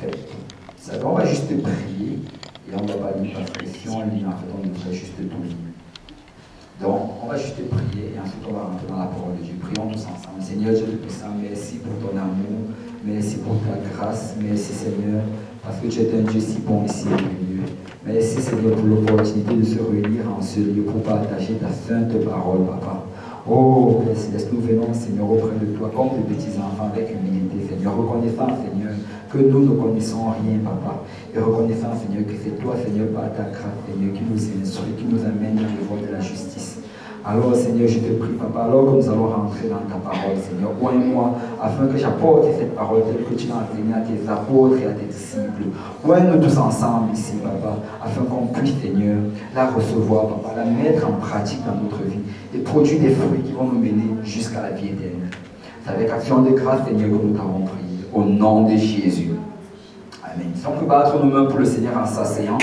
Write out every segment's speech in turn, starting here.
fait, on va juste prier et on ne va pas lire parce que si on lit, en fait, on devrait juste tout lire. Donc, on va juste prier et ensuite on va rentrer dans la parole de Dieu. Prions tous ensemble. Seigneur Dieu Tout-Puissant, merci pour ton amour, merci pour ta grâce, merci Seigneur, parce que tu es un Dieu si bon et si merveilleux. Merci Seigneur pour l'opportunité de se réunir en ce lieu pour partager ta sainte parole, Papa. Oh, Père Céleste, nous venons, Seigneur, auprès de toi, comme de petits enfants, avec humilité, Seigneur, reconnaissant, Seigneur, que nous ne connaissons rien, Papa, et reconnaissant, Seigneur, que c'est toi, Seigneur, par ta grâce, Seigneur, qui nous instruit, qui nous amène dans le voie de la justice. Alors, Seigneur, je te prie, Papa, alors que nous allons rentrer dans ta parole, Seigneur, oins-moi, afin que j'apporte cette parole telle que tu l'as enseignée à tes apôtres et à tes disciples. Oins-nous tous ensemble ici, Papa, afin qu'on puisse, Seigneur, la recevoir, Papa, la mettre en pratique dans notre vie et produire des fruits qui vont nous mener jusqu'à la vie éternelle. C'est avec action de grâce, Seigneur, que nous t'avons prié. Au nom de Jésus. Amen. Si on peut battre nos mains pour le Seigneur en s'asseyant.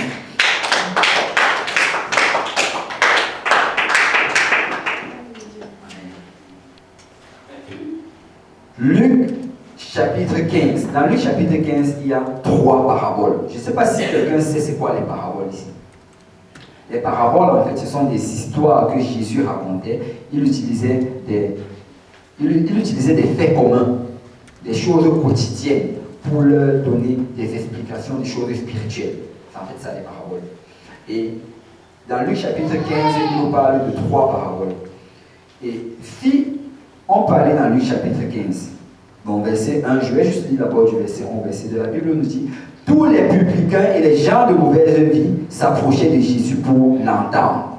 Luc chapitre 15. Dans Luc chapitre 15, il y a 3 paraboles. Je ne sais pas si quelqu'un sait c'est quoi les paraboles ici. Les paraboles, en fait, ce sont des histoires que Jésus racontait. Il utilisait des faits communs, des choses quotidiennes, pour leur donner des explications des choses spirituelles. C'est en fait ça les paraboles. Et dans Luc chapitre 15, il nous parle de 3 paraboles. Et si on parlait dans Luc chapitre 15, bon, verset 1, je vais juste lire d'abord du verset 1 au verset 2. La Bible nous dit: tous les publicains et les gens de mauvaise vie s'approchaient de Jésus pour l'entendre.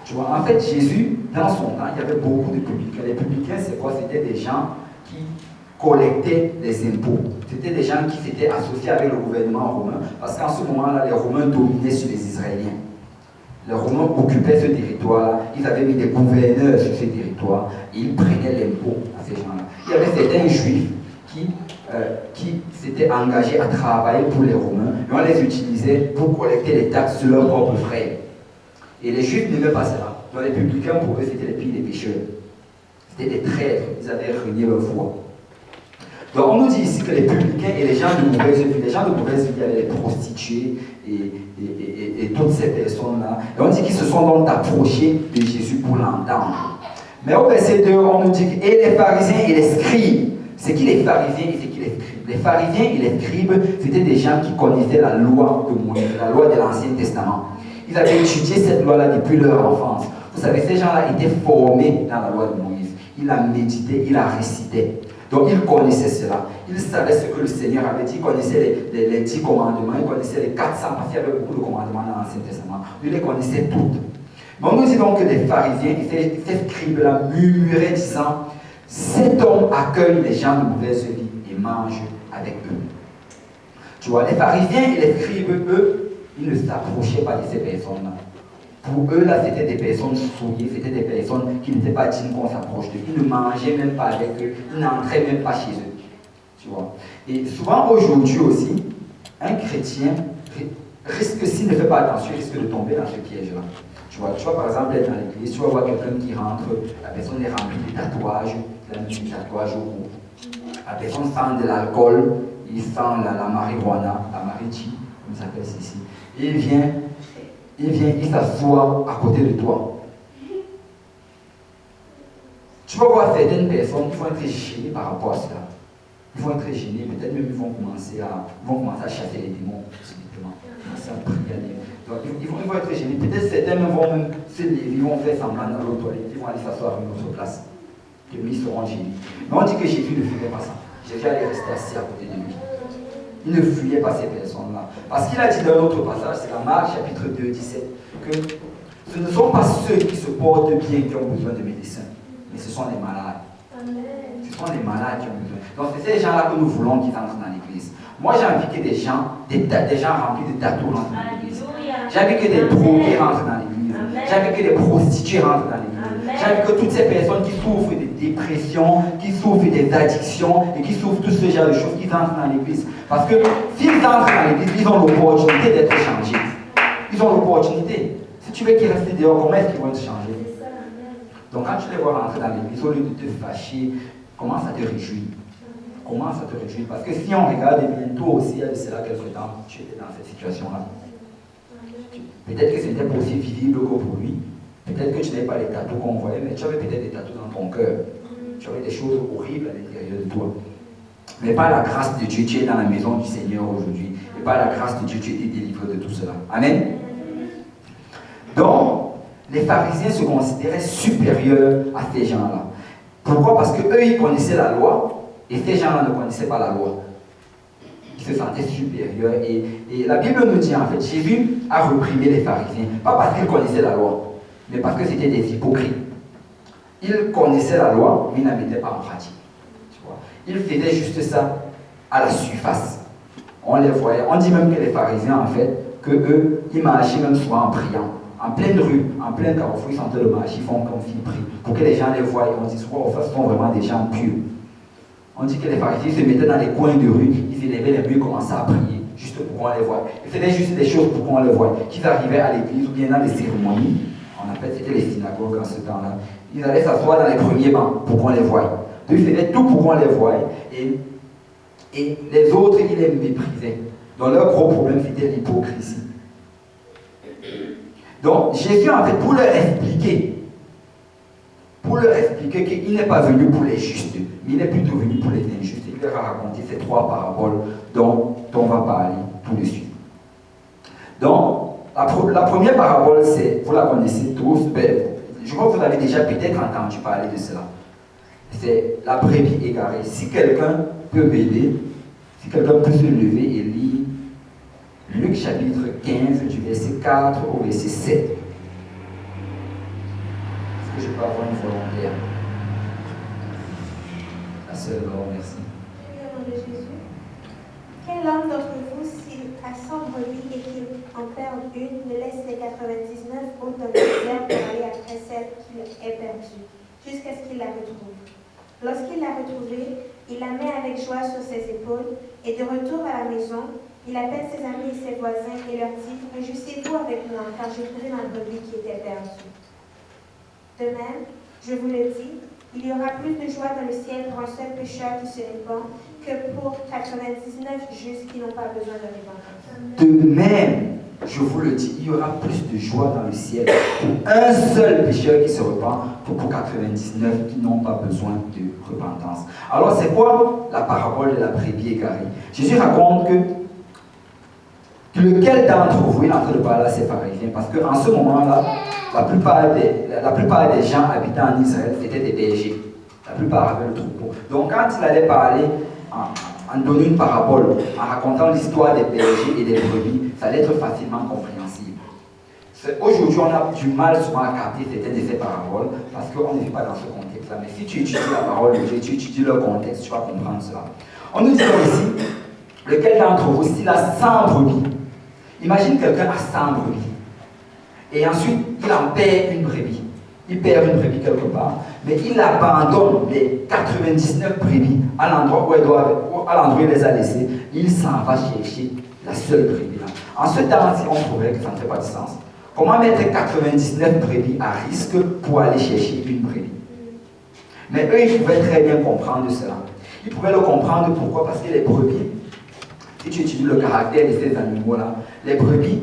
Tu vois, en fait, Jésus, dans son temps, il y avait beaucoup de publicains. Les publicains, c'est quoi? C'était des gens qui collectaient les impôts. C'était des gens qui s'étaient associés avec le gouvernement romain, parce qu'en ce moment-là, les Romains dominaient sur les Israéliens. Les Romains occupaient ce territoire-là, ils avaient mis des gouverneurs sur ce territoire, et ils prenaient l'impôt à ces gens-là. Il y avait certains Juifs qui s'étaient engagés à travailler pour les Romains, et on les utilisait pour collecter les taxes sur leurs propres frères. Et les Juifs n'aimaient pas cela. Donc les publicains, pour eux, c'était les pires des pécheurs. C'était des traîtres, ils avaient renié leur foi. Donc on nous dit ici que les publicains et les gens de mauvaise vie, il y avait les prostituées et toutes ces personnes-là. Et on dit qu'ils se sont donc approchés de Jésus pour l'entendre. Mais au verset 2, on nous dit que et les pharisiens et les scribes. C'est qui les pharisiens et c'est qui les scribes? Les pharisiens et les scribes, c'était des gens qui connaissaient la loi de Moïse, la loi de l'Ancien Testament. Ils avaient étudié cette loi-là depuis leur enfance. Vous savez, ces gens-là étaient formés dans la loi de Moïse. Ils la méditaient, ils la récitaient. Donc ils connaissaient cela. Ils savaient ce que le Seigneur avait dit. Ils connaissaient les 10 commandements. Ils connaissaient les 400 parce qu'il y avait beaucoup de commandements dans l'Ancien Testament. Ils les connaissaient toutes. Mais on nous dit donc que les pharisiens, ces scribes-là murmuraient disant: cet homme accueille les gens de mauvaise vie et mange avec eux. Tu vois, les pharisiens et les scribes, eux, ils ne s'approchaient pas de ces personnes-là. Pour eux, là, c'était des personnes souillées, c'était des personnes qui n'étaient pas dignes qu'on s'approche d'eux. Ils ne mangeaient même pas avec eux, ils n'entraient même pas chez eux. Tu vois. Et souvent, aujourd'hui aussi, un chrétien risque, s'il ne fait pas attention, risque de tomber dans ce piège-là. Tu vois, par exemple, être dans l'église, tu vas voir quelqu'un qui rentre, la personne est remplie de tatouages, il a mis des tatouages au cou. La personne sent de l'alcool, il sent la marijuana, la marijuana, comme ça s'appelle ici. Et il s'assoit à côté de toi. Tu vas voir certaines personnes qui vont être gênées par rapport à cela. Ils vont être gênés, peut-être même ils vont commencer à chasser les démons, subitement, commencer à prier à Dieu. Donc ils vont être gênés. Peut-être certains vont même se lever, ils vont faire semblant dans l'autre toilette, ils vont aller s'asseoir à une autre place. Et ils seront gênés. Mais on dit que Jésus ne faisait pas ça. Jésus allait rester assis à côté de lui. Il ne fuyait pas ces personnes-là. Parce qu'il a dit dans un autre passage, c'est la Marc chapitre 2, 17, que ce ne sont pas ceux qui se portent bien qui ont besoin de médecins, mais ce sont les malades. Ce sont les malades qui ont besoin. Donc c'est ces gens-là que nous voulons qu'ils entrent dans l'église. Moi j'ai envie que des gens remplis de tatous rentrent dans l'église. J'ai envie que des drogués rentrent dans l'église. J'ai envie que des prostituées rentrent dans l'église. J'ai envie que toutes ces personnes qui souffrent de dépression, qui souffrent des addictions et qui souffrent tout ce genre de choses, qu'ils entrent dans l'église. Parce que s'ils entrent dans l'église, ils ont l'opportunité d'être changés. Ils ont l'opportunité. Si tu veux qu'ils restent dehors, comment est-ce qu'ils vont être changés? Donc quand tu les vois rentrer dans l'église, au lieu de te fâcher, commence à te réjouir. commence à te réjouir. Parce que si on regarde bien, toi aussi, il y a de cela quelque temps, tu étais dans cette situation-là. Peut-être que ce n'était pas aussi visible que pour lui. Peut-être que tu n'avais pas les tatous qu'on voyait, mais tu avais peut-être des tatous dans ton cœur. Tu avais des choses horribles à l'intérieur de toi. Mais par la grâce de Dieu, tu es dans la maison du Seigneur aujourd'hui. Et par la grâce de Dieu, tu es délivré de tout cela. Amen. Donc, les pharisiens se considéraient supérieurs à ces gens-là. Pourquoi? Parce qu'eux, ils connaissaient la loi, et ces gens-là ne connaissaient pas la loi. Ils se sentaient supérieurs. Et la Bible nous dit, en fait, Jésus a réprimé les pharisiens. Pas parce qu'ils connaissaient la loi, mais parce que c'était des hypocrites. Ils connaissaient la loi, mais ils ne la mettaient pas en pratique. Tu vois? Ils faisaient juste ça à la surface. On les voyait. On dit même que les pharisiens, en fait, que eux, ils marchaient même souvent en priant. En pleine rue, en plein carrefour, ils sont en train de marcher, ils font comme s'ils prient. Pour que les gens les voient, on dit, wow, ce sont vraiment des gens purs. On dit que les pharisiens se mettaient dans les coins de rue, ils élevaient les mains et commençaient à prier, juste pour qu'on les voie. Ils faisaient juste des choses pour qu'on les voie. Qu'ils arrivaient à l'église ou bien dans les cérémonies, on appelle, c'était les synagogues en ce temps-là, ils allaient s'asseoir dans les premiers bancs pour qu'on les voie. Donc ils faisaient tout pour qu'on les voie. Et les autres, ils les méprisaient. Donc leur gros problème, c'était l'hypocrisie. Donc Jésus, en fait, pour leur expliquer qu'il n'est pas venu pour les justes, mais il est plutôt venu pour les injustes. Il leur a raconté ces trois paraboles dont on va parler tout de suite. Donc, la première parabole, c'est, vous la connaissez tous, je crois que vous avez déjà peut-être entendu parler de cela. C'est la brebis égarée. Si quelqu'un peut m'aider, si quelqu'un peut se lever et lire Luc chapitre 15, du verset 4 au verset 7. Est-ce que je peux avoir une volontaire? La sœur Laure, merci. Au nom de Jésus. Quel homme d'entre vous, s'il a 100 brebis et qu'il en perd une, ne laisse les 99 autres dans le désert pour aller après celle qu'il ait perdue, jusqu'à ce qu'il la retrouve? Lorsqu'il l'a retrouvée, il la met avec joie sur ses épaules, et de retour à la maison, il appelle ses amis et ses voisins et leur dit: réjouissez-vous avec moi, car j'ai trouvé ma brebis qui était perdue. De même, je vous le dis, il y aura plus de joie dans le ciel pour un seul pécheur qui se répand que pour 99 justes qui n'ont pas besoin de repentance. De même, je vous le dis, il y aura plus de joie dans le ciel pour un seul pécheur qui se repent que pour 99 qui n'ont pas besoin de repentance. Alors, c'est quoi la parabole de la brebis égarée? Jésus raconte que lequel d'entre vous, il est en train de parler à ses pharisiens, parce qu'en ce moment-là, la plupart des gens habitant en Israël, c'était des bergers. La plupart avaient le troupeau. Donc quand il allait parler, en donnant une parabole, en racontant l'histoire des bergers et des brebis, ça allait être facilement compréhensible. Aujourd'hui, on a du mal souvent à capter certaines de ces paraboles, parce qu'on ne vit pas dans ce contexte-là. Mais si tu étudies la parole de Dieu, tu étudies leur contexte, tu vas comprendre cela. On nous dit ici, lequel d'entre vous, s'il a 100 brebis, imagine quelqu'un a 100 brebis. Et ensuite, il en perd une brebis. Il perd une brebis quelque part, mais il abandonne les 99 brebis à l'endroit où il les a laissées. Il s'en va chercher la seule brebis là. En ce temps-ci, on trouverait que ça ne fait pas de sens. Comment mettre 99 brebis à risque pour aller chercher une brebis? Mais eux, ils pouvaient très bien comprendre cela. Ils pouvaient le comprendre pourquoi? Parce que les brebis, si tu étudies le caractère de ces animaux-là, les brebis,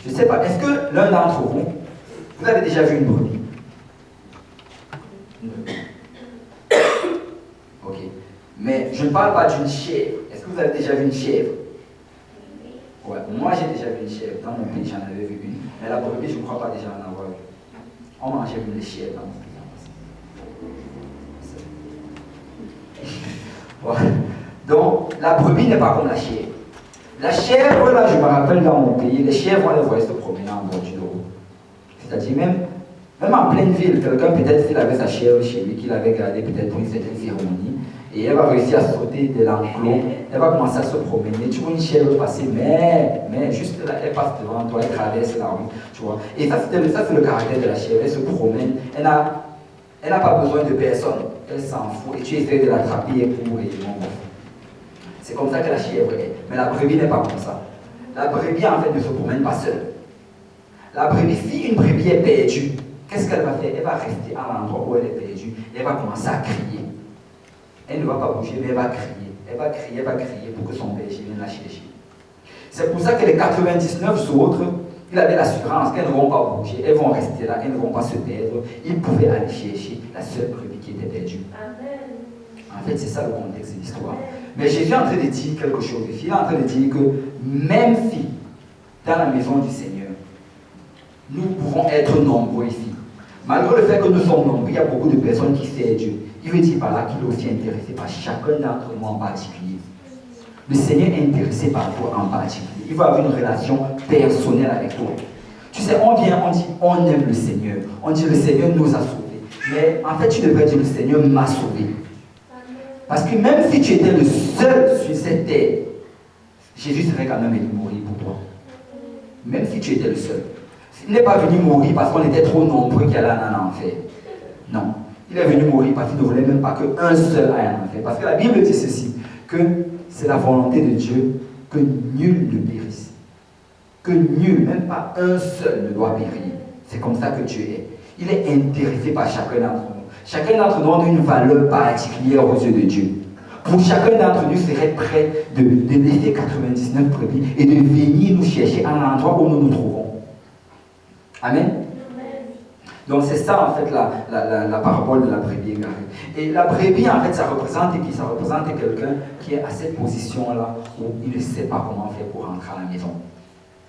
je ne sais pas, est-ce que l'un d'entre vous, vous avez déjà vu une brebis? Ok. Mais je ne parle pas d'une chèvre. Est-ce que vous avez déjà vu une chèvre? Ouais, moi j'ai déjà vu une chèvre. Dans mon pays, j'en avais vu une. Mais la brebis, je ne crois pas déjà en avoir vu. On mangeait même les chèvres dans mon pays. Ouais. Donc, la brebis n'est pas comme la chèvre. La chèvre, là, je me rappelle dans mon pays, les chèvres, on les voyait se promener en voiture. C'est-à-dire, même en pleine ville, quelqu'un, peut-être, s'il avait sa chèvre chez lui, qu'il avait gardée peut-être pour une certaine cérémonie, et elle va réussir à sauter de l'enclos, elle va commencer à se promener. Tu vois une chèvre passer, mais juste là, elle passe devant toi, elle traverse la rue, tu vois. Et ça, c'est le caractère de la chèvre, elle se promène, elle n'a pas besoin de personne, elle s'en fout, et tu essaies de l'attraper, elle court et elle monte. C'est comme ça que la chèvre est. Mais la brebis n'est pas comme ça. La brebis, en fait, ne se promène pas seule. La brebis, si une brebis est perdue, qu'est-ce qu'elle va faire? Elle va rester à l'endroit où elle est perdue. Et elle va commencer à crier. Elle ne va pas bouger, mais elle va crier. elle va crier pour que son berger vienne la chercher. C'est pour ça que les 99 autres, il avait l'assurance qu'elles ne vont pas bouger, elles vont rester là, elles ne vont pas se perdre. Il pouvait aller chercher la seule brebis qui était perdue. En fait, c'est ça le contexte de l'histoire. Mais Jésus est en train de dire quelque chose. Il est en train de dire que même si dans la maison du Seigneur, nous pouvons être nombreux ici, malgré le fait que nous sommes nombreux, il y a beaucoup de personnes qui servent Dieu. Il veut dire par là qu'il est aussi intéressé par chacun d'entre nous en particulier. Le Seigneur est intéressé par toi en particulier. Il va avoir une relation personnelle avec toi. Tu sais, on vient, on dit, on aime le Seigneur. On dit, le Seigneur nous a sauvés. Mais en fait, tu devrais dire, le Seigneur m'a sauvé. Parce que même si tu étais le seul sur cette terre, Jésus serait quand même venu mourir pour toi. Même si tu étais le seul. Il n'est pas venu mourir parce qu'on était trop nombreux qu'il allait en enfer. Non. Il est venu mourir parce qu'il ne voulait même pas qu'un seul aille en enfer. Parce que la Bible dit ceci, que c'est la volonté de Dieu que nul ne périsse. Que nul, même pas un seul, ne doit périr. C'est comme ça que Dieu est. Il est intéressé par chacun d'entre nous. Chacun d'entre nous a une valeur particulière aux yeux de Dieu. Pour chacun d'entre nous serait prêt de laisser 99 brebis et de venir nous chercher à l'endroit où nous nous trouvons. Amen. Donc c'est ça en fait la parabole de la brebis égarée. Et la brebis en fait ça représente qui? Ça représente quelqu'un qui est à cette position-là où il ne sait pas comment faire pour rentrer à la maison.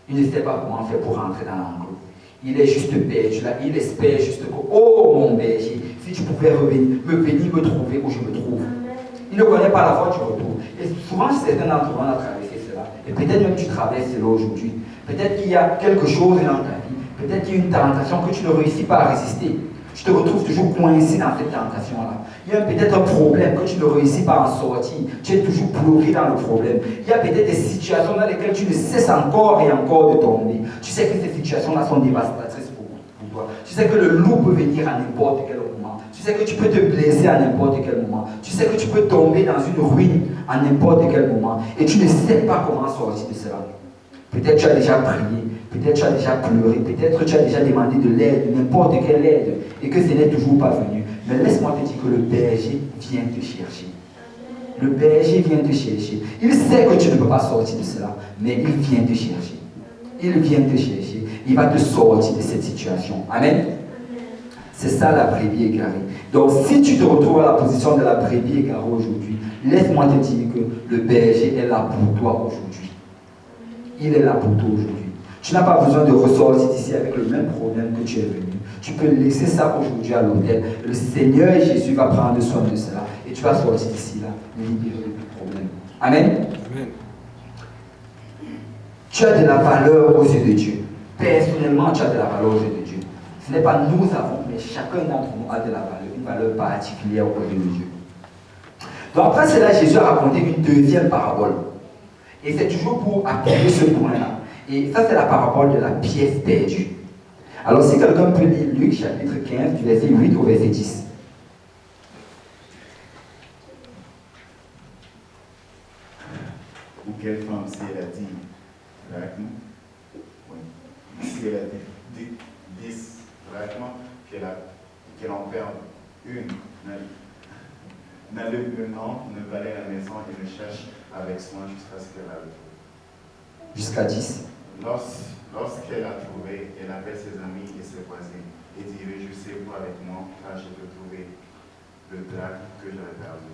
Il ne sait pas comment faire pour rentrer dans l'enclos. Il est juste perdu là, il espère juste que, oh mon berger, si tu pouvais venir me trouver où je me trouve. Il ne connaît pas la voie du retour. Et souvent certains d'entre nous ont traversé cela. Et peut-être même tu traverses cela aujourd'hui. Peut-être qu'il y a quelque chose dans ta vie. Peut-être qu'il y a une tentation que tu ne réussis pas à résister. Tu te retrouves toujours coincé dans cette tentation-là. Il y a peut-être un problème que tu ne réussis pas à en sortir. Tu es toujours bloqué dans le problème. Il y a peut-être des situations dans lesquelles tu ne cesses encore et encore de tomber. Tu sais que ces situations-là sont dévastatrices pour toi. Tu sais que le loup peut venir à n'importe quel moment. Tu sais que tu peux te blesser à n'importe quel moment. Tu sais que tu peux tomber dans une ruine à n'importe quel moment. Et tu ne sais pas comment sortir de cela. Peut-être tu as déjà prié. Peut-être tu as déjà pleuré, peut-être tu as déjà demandé de l'aide, n'importe quelle aide, et que ce n'est toujours pas venu. Mais laisse-moi te dire que le berger vient te chercher. Le berger vient te chercher. Il sait que tu ne peux pas sortir de cela, mais il vient te chercher. Il vient te chercher. Il va te sortir de cette situation. Amen. C'est ça la brebis égarée. Donc si tu te retrouves à la position de la brebis égarée aujourd'hui, laisse-moi te dire que le berger est là pour toi aujourd'hui. Il est là pour toi aujourd'hui. Tu n'as pas besoin de ressortir d'ici avec le même problème que tu es venu. Tu peux laisser ça aujourd'hui à l'hôtel. Le Seigneur Jésus va prendre soin de cela. Et tu vas sortir d'ici là, libéré de tout problème. Amen. Amen. Tu as de la valeur aux yeux de Dieu. Personnellement, tu as de la valeur aux yeux de Dieu. Ce n'est pas nous avons, mais chacun d'entre nous a de la valeur, une valeur particulière aux yeux de Dieu. Donc après cela, Jésus a raconté une deuxième parabole. Et c'est toujours pour appuyer ce point-là. Et ça, c'est la parabole de la pièce perdue. Alors, si quelqu'un peut lire Luc, chapitre 15, du verset 8 au verset 10. Ou quelle femme, si elle a dit, drachmes, si elle a dit 10 drachmes, qu'elle en perd une, n'allume une lampe, ne balaye la maison et ne cherche avec soin jusqu'à ce qu'elle la retrouve. Jusqu'à 10. Lorsqu'elle a trouvé, elle appelle ses amis et ses voisins et dit, réjouissez-vous avec moi, car j'ai retrouvé le drachme que j'avais perdu.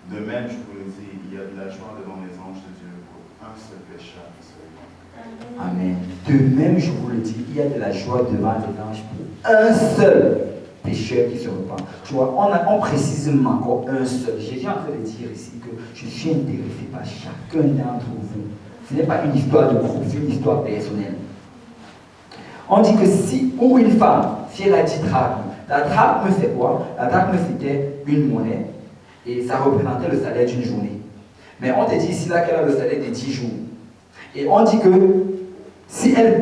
De même, je vous le dis, il y a de la joie devant les anges de Dieu pour un seul pécheur qui se répand. Amen. De même, je vous le dis, il y a de la joie devant les anges pour un seul pécheur qui se repent. Tu vois, on précise encore un seul. Jésus est en train de dire ici que je suis intéressé par chacun d'entre vous. Ce n'est pas une histoire de groupe, c'est une histoire personnelle. On dit que si, pour une femme, si elle a 10 drachmes, la drachme c'est quoi? La drachme c'était une monnaie et ça représentait le salaire d'une journée. Mais on te dit ici là qu'elle a le salaire de 10 jours. Et on dit que si elle en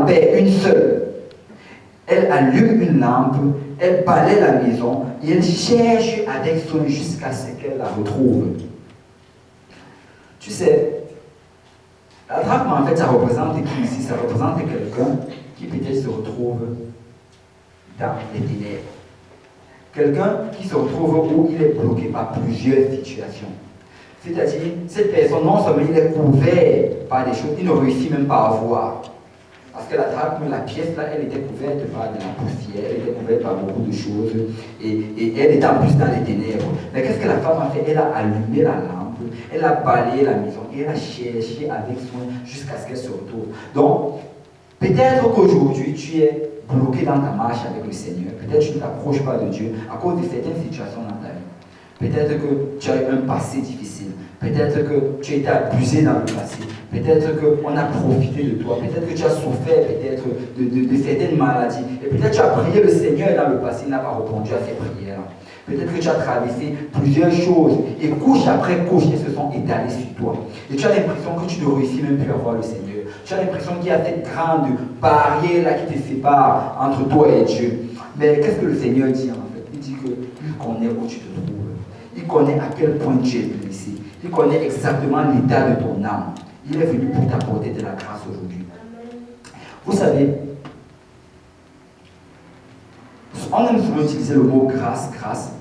perd une seule, elle allume une lampe, elle balaie la maison et elle cherche avec soin jusqu'à ce qu'elle la retrouve. Tu sais, la drachme en fait ça représente qui ici? Ça représente quelqu'un qui peut-être se retrouve dans les ténèbres. Quelqu'un qui se retrouve où il est bloqué par plusieurs situations. C'est-à-dire, cette personne, non seulement il est couvert par des choses, il ne réussit même pas à voir. Parce que la drachme, la pièce là, elle était couverte par de la poussière, elle était couverte par beaucoup de choses, et elle était en plus dans les ténèbres. Mais qu'est-ce que la femme a fait? Elle a allumé la lampe, elle a balayé la maison, et elle a cherché avec soin jusqu'à ce qu'elle se retrouve. Donc, peut-être qu'aujourd'hui, tu es bloqué dans ta marche avec le Seigneur. Peut-être que tu ne t'approches pas de Dieu à cause de certaines situations dans ta vie. Peut-être que tu as eu un passé difficile. Peut-être que tu as été abusé dans le passé. Peut-être qu'on a profité de toi. Peut-être que tu as souffert peut-être de certaines maladies. Et peut-être que tu as prié le Seigneur dans le passé, il n'a pas répondu à ces prières. Peut-être que tu as traversé plusieurs choses. Et couche après couche, elles se sont étalées sur toi. Et tu as l'impression que tu ne réussis même plus à voir le Seigneur. Tu as l'impression qu'il y a cette grande barrière là qui te sépare entre toi et Dieu. Mais qu'est-ce que le Seigneur dit en fait? Il dit qu'il connaît où tu te trouves. Il connaît à quel point tu es blessé. Il connaît exactement l'état de ton âme. Il est venu pour t'apporter de la grâce aujourd'hui. Vous savez, on aime souvent utiliser le mot grâce, grâce,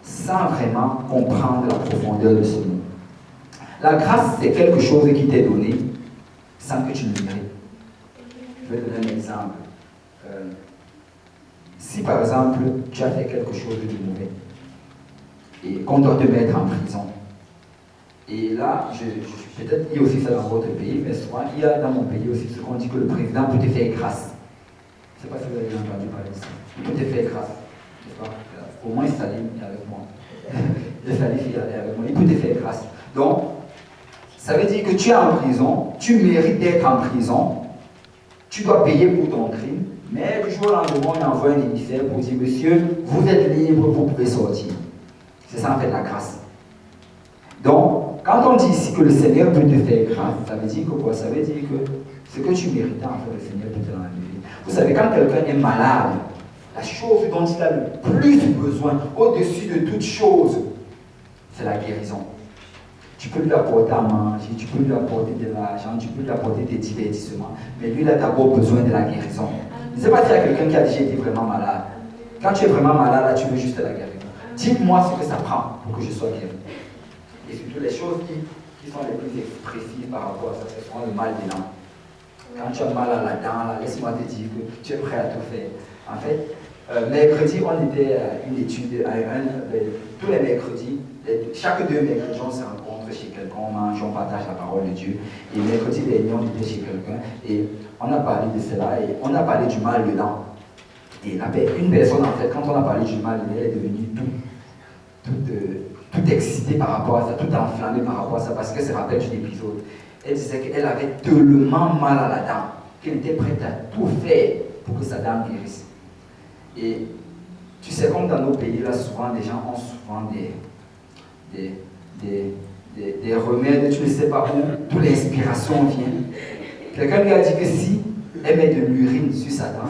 sans vraiment comprendre la profondeur de ce mot. La grâce, c'est quelque chose qui t'est donné sans que tu le mérites. Je vais donner un exemple. Si par exemple, tu as fait quelque chose de mauvais et qu'on doit te mettre en prison, et là, peut-être il y a aussi ça dans votre pays, mais souvent il y a dans mon pays aussi ce qu'on dit que le président peut te faire grâce. Je ne sais pas si vous avez entendu parler de ça. Il peut te faire grâce. Au moins Salim est avec moi. Salif est avec moi. Il peut te faire grâce. Donc, ça veut dire que tu es en prison, tu mérites d'être en prison, tu dois payer pour ton crime, mais du jour au lendemain, on envoie un émissaire pour dire, monsieur, vous êtes libre, vous pouvez sortir. C'est ça en fait la grâce. Donc, quand on dit ici que le Seigneur peut te faire grâce, ça veut dire que quoi? Ça veut dire que ce que tu méritais, en fait, le Seigneur peut te l'enlever. Vous savez, quand quelqu'un est malade, la chose dont il a le plus besoin, au-dessus de toute chose, c'est la guérison. Tu peux lui apporter à manger, tu peux lui apporter de l'argent, tu peux lui apporter des divertissements, mais lui, il a d'abord besoin de la guérison. Je ne sais pas s'il y a quelqu'un qui a déjà été vraiment malade. Quand tu es vraiment malade, là, tu veux juste la guérison. Dites-moi ce que ça prend pour que je sois guéri. Et surtout les choses qui sont les plus expressives par rapport à ça, ce sont le mal des dents. Quand tu as mal à la dent, là, laisse-moi te dire que tu es prêt à tout faire. En fait, mercredi, on était à une étude, tous les mercredis, chaque 2 mercredis, on se rencontre chez quelqu'un, on mange, on partage la parole de Dieu. Et mercredi dernier, on était chez quelqu'un et on a parlé de cela et on a parlé du mal de dents. Et une personne, en fait, quand on a parlé du mal, elle est devenue tout excitée par rapport à ça, tout enflammée par rapport à ça, parce qu'elle se rappelle d'une épisode. Elle disait qu'elle avait tellement mal à la dent qu'elle était prête à tout faire pour que sa dent guérisse. Et tu sais, comme dans nos pays, là, souvent, les gens ont souvent des remèdes, tu ne sais pas où l'inspiration vient. Quelqu'un lui a dit que si elle met de l'urine sur sa dent,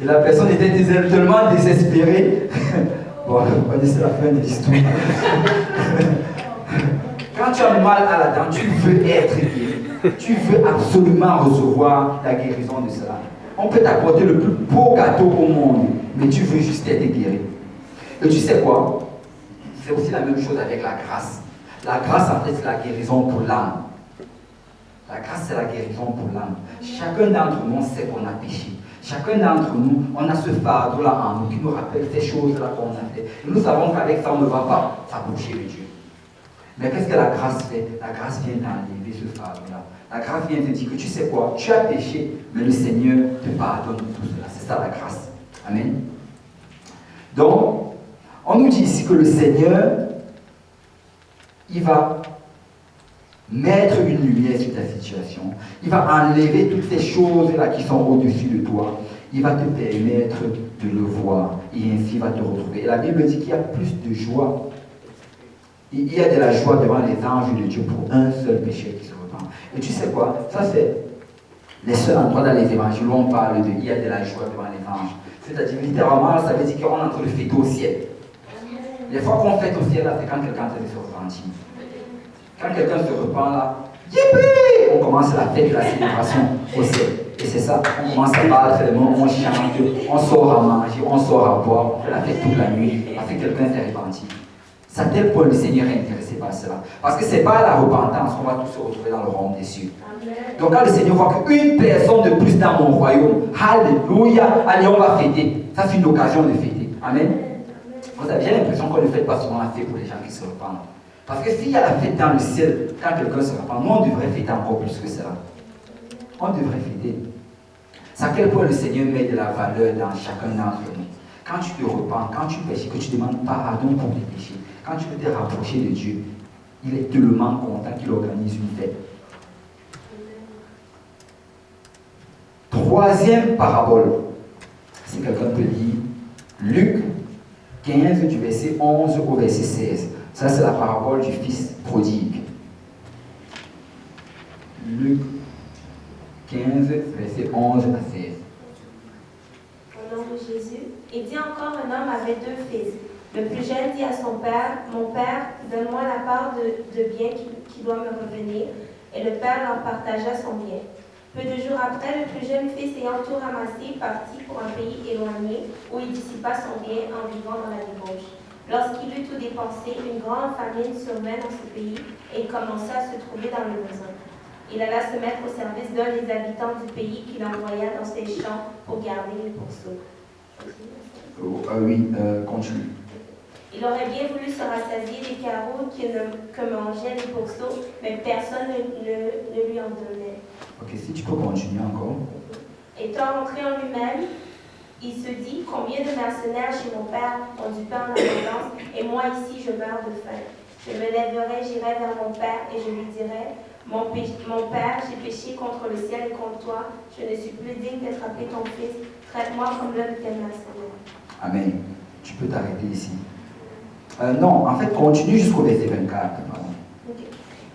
et la personne était tellement désespérée. Bon, on dit c'est la fin de l'histoire. Quand tu as mal à la dent, tu veux être guéri. Tu veux absolument recevoir la guérison de cela. On peut t'apporter le plus beau gâteau au monde, mais tu veux juste être guéri. Et tu sais quoi? C'est aussi la même chose avec la grâce. La grâce, en fait, c'est la guérison pour l'âme. La grâce, c'est la guérison pour l'âme. Chacun d'entre nous sait qu'on a péché. Chacun d'entre nous, on a ce fardeau-là en nous qui nous rappelle ces choses-là qu'on a fait. Et nous savons qu'avec ça, on ne va pas s'approcher de Dieu. Mais qu'est-ce que la grâce fait? La grâce vient t'enlever ce fardeau-là. La grâce vient te dire que tu sais quoi? Tu as péché, mais le Seigneur te pardonne tout cela. C'est ça la grâce. Amen. Donc, on nous dit ici que le Seigneur, il va mettre une lumière sur ta situation. Il va enlever toutes ces choses-là qui sont au-dessus de toi. Il va te permettre de le voir. Et ainsi, il va te retrouver. Et la Bible dit qu'il y a plus de joie. Il y a de la joie devant les anges de Dieu pour un seul pécheur qui se repent. Et tu sais quoi? Ça, c'est les seuls endroits dans les évangiles où on parle de il y a de la joie devant les anges. C'est-à-dire, littéralement, ça veut dire qu'on est en train de fêter au ciel. Les fois qu'on fête au ciel, là, c'est quand quelqu'un est en train de se repentir. Quand quelqu'un se repent là, yippee, on commence la fête de la célébration au ciel. Et c'est ça, on commence à battre les mains, on chante, on sort à manger, on sort à boire, on fait la fête toute la nuit, parce que quelqu'un s'est repenti. C'est à tel point le Seigneur est intéressé par cela. Parce que ce n'est pas à la repentance qu'on va tous se retrouver dans le royaume des cieux. Donc quand le Seigneur voit qu'une personne de plus dans mon royaume, alléluia, allez, on va fêter. Ça, c'est une occasion de fêter. Amen. Vous avez l'impression qu'on ne fait pas souvent la fête pour les gens qui se repentent. Parce que s'il y a la fête dans le ciel, quand quelqu'un se repent, nous, on devrait fêter encore plus que cela. On devrait fêter. C'est à quel point le Seigneur met de la valeur dans chacun d'entre nous. Quand tu te repens, quand tu péches, que tu demandes pardon pour tes péchés, quand tu veux te rapprocher de Dieu, il est tellement content qu'il organise une fête. Troisième parabole, si quelqu'un peut lire, Luc 15 du verset 11 au verset 16. Ça, c'est la parabole du fils prodigue. Luc 15, verset 11 à 16. Au nom de Jésus, il dit encore, un homme avait 2 fils. Le plus jeune dit à son père, mon père, donne-moi la part de bien qui doit me revenir. Et le père leur partagea son bien. Peu de jours après, le plus jeune fils ayant tout ramassé, partit pour un pays éloigné, où il dissipa son bien en vivant dans la débauche. Lorsqu'il eut tout dépensé, une grande famine survint dans ce pays, et il commença à se trouver dans le besoin. Il alla se mettre au service d'un des habitants du pays qu'il envoya dans ses champs pour garder les pourceaux. Oui, continue. Il aurait bien voulu se rassasier des carreaux que mangeaient les pourceaux, mais personne ne lui en donnait. Ok, si tu peux continuer encore. Étant rentré en lui-même, il se dit, combien de mercenaires chez mon père ont du pain en abondance, et moi ici je meurs de faim. Je me lèverai, j'irai vers mon père, et je lui dirai, mon père, j'ai péché contre le ciel et contre toi, je ne suis plus digne d'être appelé ton fils, traite-moi comme l'un de tes mercenaires. Amen. Tu peux t'arrêter ici. Non, en fait, continue jusqu'au verset 24. Okay.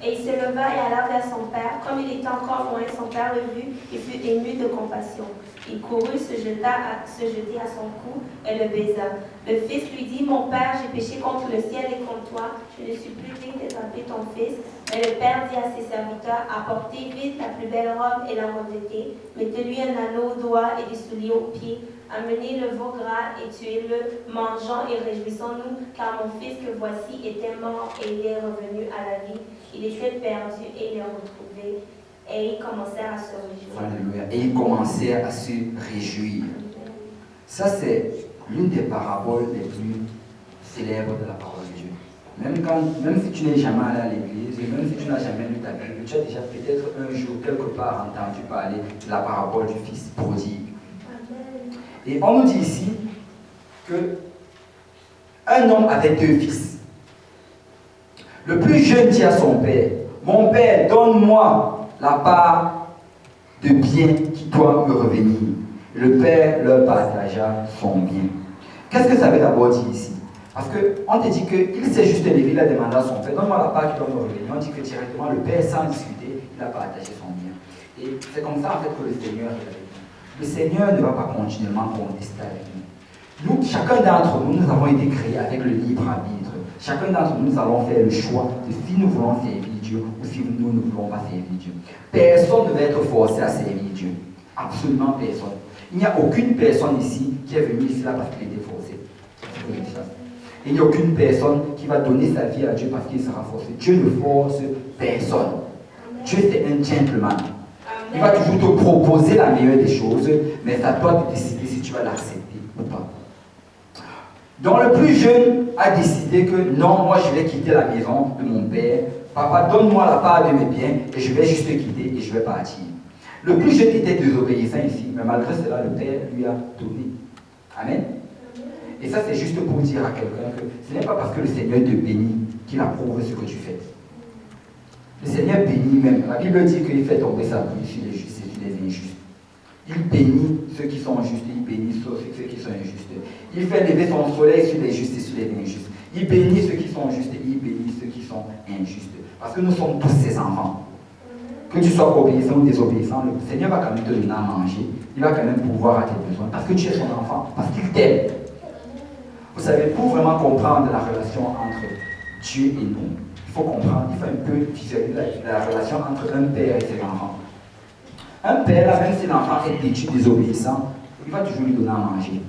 Et il se leva et alla vers son père. Comme il était encore loin, son père le vit et fut ému de compassion. Il courut, se jeter à son cou et le baisa. Le fils lui dit, mon père, j'ai péché contre le ciel et contre toi. Je ne suis plus digne d'être appelé ton fils. Mais le père dit à ses serviteurs, apportez vite la plus belle robe et la revêtez. Mettez-lui un anneau au doigt et des souliers aux pieds. Amenez le veau gras et tuez-le, mangeons et réjouissons-nous, car mon fils que voici était mort et il est revenu à la vie. Il était perdu et il est retrouvé. Et ils commencèrent à se réjouir. Alléluia. Et ils commencèrent à se réjouir. Ça, c'est l'une des paraboles les plus célèbres de la parole de Dieu. Même si tu n'es jamais allé à l'église, même si tu n'as jamais lu ta Bible, tu as déjà peut-être un jour, quelque part, entendu parler de la parabole du fils prodigue. Et on nous dit ici qu'un homme avait 2 fils. Le plus jeune dit à son père, mon père, donne-moi la part de bien qui doit me revenir. Le père leur partagea son bien. Qu'est-ce que ça veut d'abord dire ici? Parce qu'on te dit qu'il s'est juste levé, il a demandé à son père, donne-moi la part qui doit me revenir. On dit que directement le père, sans discuter, il a partagé son bien. Et c'est comme ça en fait que le Seigneur est avec nous. Le Seigneur ne va pas continuellement contester avec nous. Nous, chacun d'entre nous, nous avons été créés avec le libre arbitre. Chacun d'entre nous, nous allons faire le choix de si nous voulons servir Dieu ou si nous ne voulons pas servir Dieu. Personne ne va être forcé à servir Dieu. Absolument personne. Il n'y a aucune personne ici qui est venue ici là parce qu'il était forcé. Il n'y a aucune personne qui va donner sa vie à Dieu parce qu'il sera forcé. Dieu ne force personne. Dieu c'est un gentleman. Il va toujours te proposer la meilleure des choses, mais c'est à toi de décider si tu vas l'accepter ou pas. Donc le plus jeune a décidé que non, moi je vais quitter la maison de mon père. Papa, donne-moi la part de mes biens et je vais juste quitter et je vais partir. Le plus jeune était désobéissant ici, mais malgré cela, le père lui a donné. Amen. Et ça, c'est juste pour dire à quelqu'un que ce n'est pas parce que le Seigneur te bénit qu'il approuve ce que tu fais. Le Seigneur bénit même. La Bible dit qu'il fait tomber sa pluie sur les justes et sur les injustes. Il bénit ceux qui sont justes, il bénit ceux qui sont injustes. Il fait lever son soleil sur les justes et sur les injustes. Il bénit ceux qui sont justes et il bénit ceux qui sont injustes. Parce que nous sommes tous ses enfants. Que tu sois obéissant ou désobéissant, le Seigneur va quand même te donner à manger. Il va quand même pouvoir à tes besoins. Parce que tu es son enfant. Parce qu'il t'aime. Vous savez, pour vraiment comprendre la relation entre Dieu et nous, il faut comprendre, il faut un peu visualiser la relation entre un père et ses enfants. Un père, là, même si l'enfant est têtu, désobéissant, il va toujours lui donner à manger.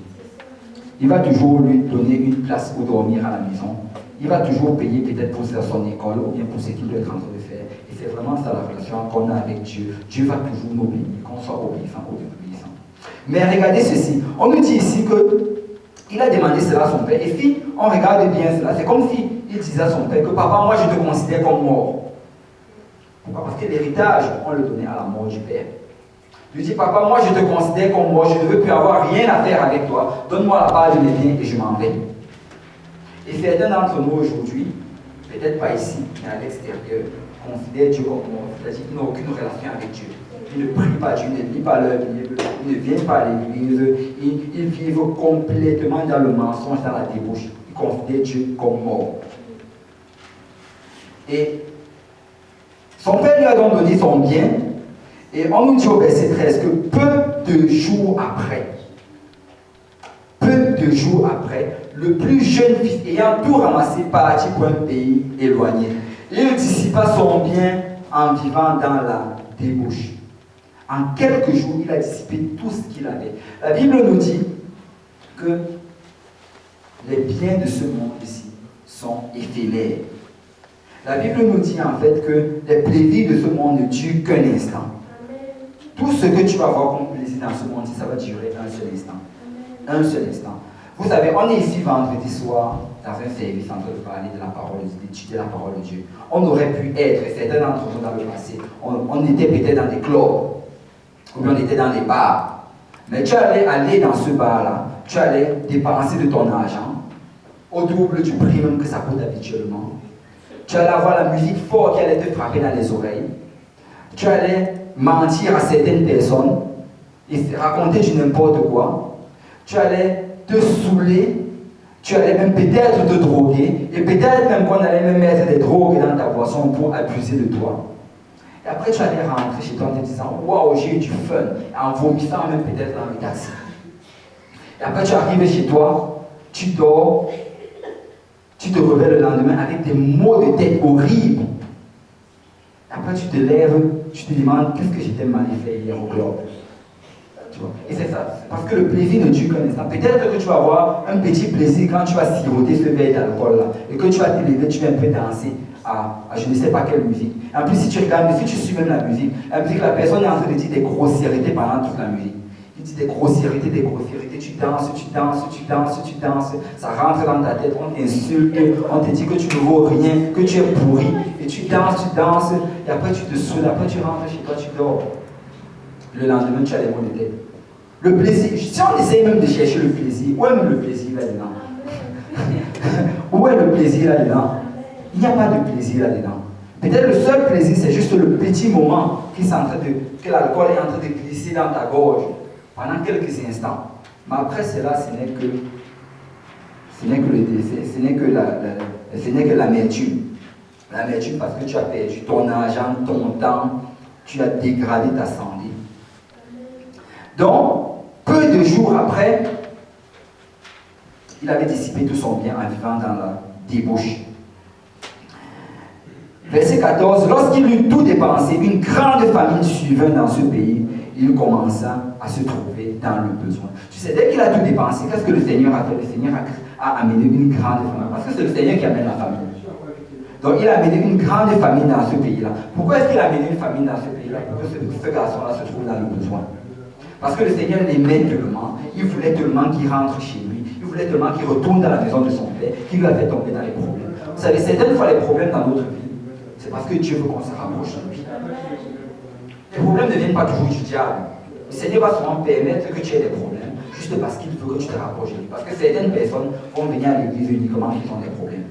Il va toujours lui donner une place pour dormir à la maison. Il va toujours payer peut-être pour son école ou bien pour ce qu'il doit être en train de faire. Et c'est vraiment ça la relation qu'on a avec Dieu. Dieu va toujours nous bénir, qu'on soit obéissant ou désobéissant. Mais regardez ceci. On nous dit ici qu'il a demandé cela à son père. Et si on regarde bien cela, c'est comme s'il disait à son père que papa, moi je te considère comme mort. Pourquoi? Parce que l'héritage, on le donnait à la mort du père. Il lui dit, papa, moi je te considère comme mort, je ne veux plus avoir rien à faire avec toi. Donne-moi la part de mes biens et je m'en vais. Et certains d'entre nous aujourd'hui, peut-être pas ici, mais à l'extérieur, considèrent Dieu comme mort. C'est-à-dire qu'ils n'ont aucune relation avec Dieu. Ils ne prient pas Dieu, ils ne lisent pas leur Bible, ils ne viennent pas à l'église, ils vivent complètement dans le mensonge, dans la débauche. Ils considèrent Dieu comme mort. Et son père lui a donc donné son bien, et on nous dit au verset 13 que peu de jours après, le plus jeune fils ayant tout ramassé partit pour un pays éloigné. Il dissipa son bien en vivant dans la débauche. En quelques jours, il a dissipé tout ce qu'il avait. La Bible nous dit que les biens de ce monde ici sont éphémères. La Bible nous dit en fait que les plaisirs de ce monde ne durent qu'un instant. Tout ce que tu vas avoir comme plaisir dans ce monde, ça va durer un seul instant. Un seul instant. Vous savez, on est ici vendredi soir dans un service en train de parler de la parole, d'étudier la parole de Dieu. On aurait pu être, certains d'entre nous dans le passé, on était peut-être dans des clubs, ou bien on était dans des bars. Mais tu allais aller dans ce bar-là, tu allais dépenser de ton argent, au double du prix même que ça coûte habituellement. Tu allais avoir la musique forte qui allait te frapper dans les oreilles. Tu allais mentir à certaines personnes et raconter du n'importe quoi. Tu allais te saouler. Tu allais même peut-être te droguer. Et peut-être même qu'on allait même mettre des drogues dans ta boisson pour abuser de toi. Et après, tu allais rentrer chez toi en te disant « Waouh, j'ai eu du fun » en vomissant même peut-être dans le taxi. Et après, tu arrives chez toi, tu dors, tu te réveilles le lendemain avec des maux de tête horribles. Après, tu te lèves, tu te demandes qu'est-ce que j'étais mal fait hier au club. Tu vois? Et c'est ça. Parce que le plaisir ne dure qu'un instant. Peut-être que tu vas avoir un petit plaisir quand tu vas siroter ce verre d'alcool là. Et que tu vas te lever, tu vas un peu danser à je ne sais pas quelle musique. En plus, si tu regardes, si tu suis même la musique, la personne est en train de dire des grossièretés pendant toute la musique. Il dit des grossièretés, tu danses, ça rentre dans ta tête, on t'insulte, on te dit que tu ne vaux rien, que tu es pourri, et tu danses, et après tu te saoules, après tu rentres chez toi, tu dors. Le lendemain, tu as les maux de tête. Le plaisir, si on essaye même de chercher le plaisir, où est même le plaisir là-dedans? Où est le plaisir là-dedans? Il n'y a pas de plaisir là-dedans. Peut-être le seul plaisir, c'est juste le petit moment que l'alcool est en train de glisser dans ta gorge pendant quelques instants. Mais après cela, ce n'est que l'amertume. L'amertume parce que tu as perdu ton argent, ton temps, tu as dégradé ta santé. Donc, peu de jours après, il avait dissipé tout son bien en vivant dans la débauche. Verset 14, lorsqu'il eut tout dépensé, une grande famine survint dans ce pays. Il commença à se trouver dans le besoin. Tu sais, dès qu'il a tout dépensé, qu'est-ce que le Seigneur a fait? Le Seigneur a amené une grande famine. Parce que c'est le Seigneur qui amène la famine. Donc il a amené une grande famine dans ce pays-là. Pourquoi est-ce qu'il a amené une famine dans ce pays-là? Pour que ce garçon-là se trouve dans le besoin. Parce que le Seigneur l'aimait tellement. Il voulait tellement qu'il rentre chez lui. Il voulait tellement qu'il retourne dans la maison de son père, qu'il lui a fait tomber dans les problèmes. Vous savez, certaines fois les problèmes dans notre vie, c'est parce que Dieu veut qu'on se rapproche de lui. Les problèmes ne viennent pas toujours du diable. Le Seigneur va souvent permettre que tu aies des problèmes, juste parce qu'il veut que tu te rapproches de lui. Parce que certaines personnes vont venir à l'église uniquement qu'ils ont des problèmes.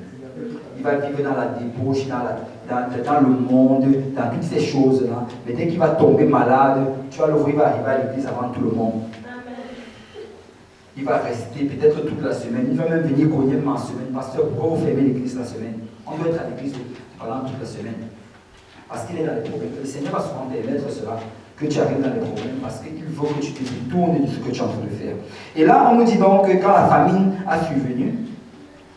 Il va vivre dans la débauche, dans le monde, dans toutes ces choses-là. Mais dès qu'il va tomber malade, tu vas le voir, il va arriver à l'église avant tout le monde. Il va rester peut-être toute la semaine. Il va même venir cogner en semaine. Pasteur, pourquoi vous fermez l'église la semaine? On doit être à l'église pendant toute la semaine. Parce qu'il est dans les problèmes. Le Seigneur va souvent permettre cela, que tu arrives dans les problèmes, parce qu'il veut que tu te détournes de ce que tu es en train de faire. Et là, on nous dit donc que quand la famine a survenu,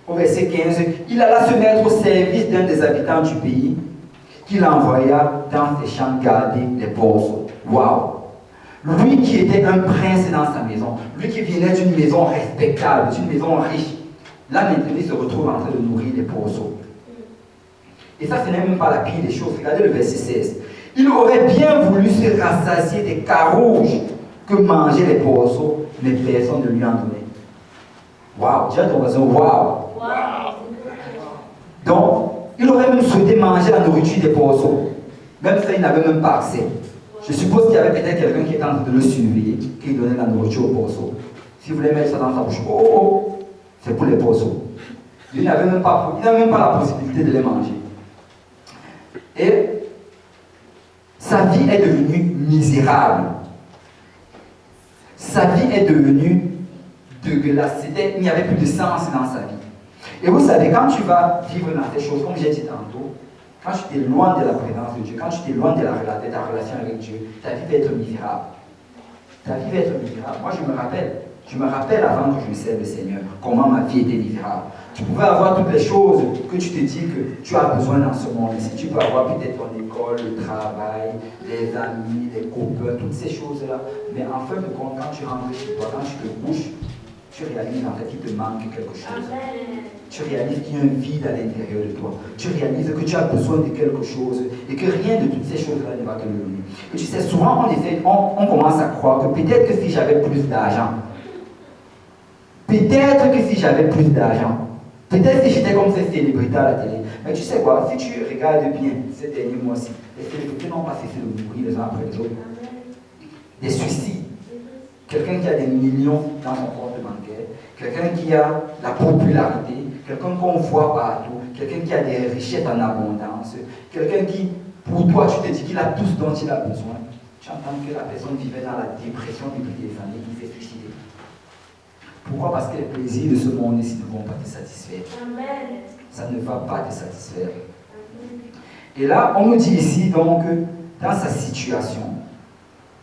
au verset 15, il alla se mettre au service d'un des habitants du pays, qu'il envoya dans ses champs garder les porcs. Waouh! Lui qui était un prince dans sa maison, lui qui venait d'une maison respectable, d'une maison riche, là maintenant il se retrouve en train de nourrir les pourceaux. Et ça, ce n'est même pas la pire des choses. Regardez le verset 16. Il aurait bien voulu se rassasier des carouges que mangeaient les pourceaux, mais personne ne lui en donnait. Waouh! Dis à ton voisin, waouh! Donc, il aurait même souhaité manger la nourriture des pourceaux. Même ça, il n'avait même pas accès. Je suppose qu'il y avait peut-être quelqu'un qui était en train de le surveiller, qui lui donnait la nourriture aux pourceaux. Si vous voulez mettre ça dans sa bouche, oh, c'est pour les pourceaux. Il n'avait même pas la possibilité de les manger. Et sa vie est devenue misérable. Sa vie est devenue dégueulasse. Il n'y avait plus de sens dans sa vie. Et vous savez, quand tu vas vivre dans ces choses, comme j'ai dit tantôt, quand tu t'éloignes de la présence de Dieu, quand tu t'éloignes de ta relation avec Dieu, ta vie va être misérable. Ta vie va être misérable. Moi, je me rappelle avant que je me serve le Seigneur, comment ma vie était misérable. Tu pouvais avoir toutes les choses que tu te dis que tu as besoin dans ce monde. Si tu peux avoir peut-être ton école, le travail, les amis, les copains, toutes ces choses-là. Mais en fin de compte, quand tu rentres chez toi, quand tu te couches, tu réalises en fait qu'il te manque quelque chose. Tu réalises qu'il y a un vide à l'intérieur de toi. Tu réalises que tu as besoin de quelque chose et que rien de toutes ces choses-là ne va te le donner. Et tu sais, souvent, en effet, on commence à croire que peut-être que si j'avais plus d'argent, peut-être si j'étais comme ces célébrités à la télé, mais tu sais quoi, si tu regardes bien ces derniers mois-ci, les célébrités n'ont pas cessé de mourir les uns après les autres. Des suicides. Quelqu'un qui a des millions dans son compte bancaire, quelqu'un qui a la popularité, quelqu'un qu'on voit partout, quelqu'un qui a des richesses en abondance, quelqu'un qui, pour toi, tu te dis qu'il a tout ce dont il a besoin. Tu entends que la personne vivait dans la dépression depuis des années, il s'est suicidé. Pourquoi? Parce que les plaisirs de ce monde-ci ne vont pas te satisfaire. Amen. Ça ne va pas te satisfaire. Amen. Et là, on nous dit ici, donc, dans sa situation,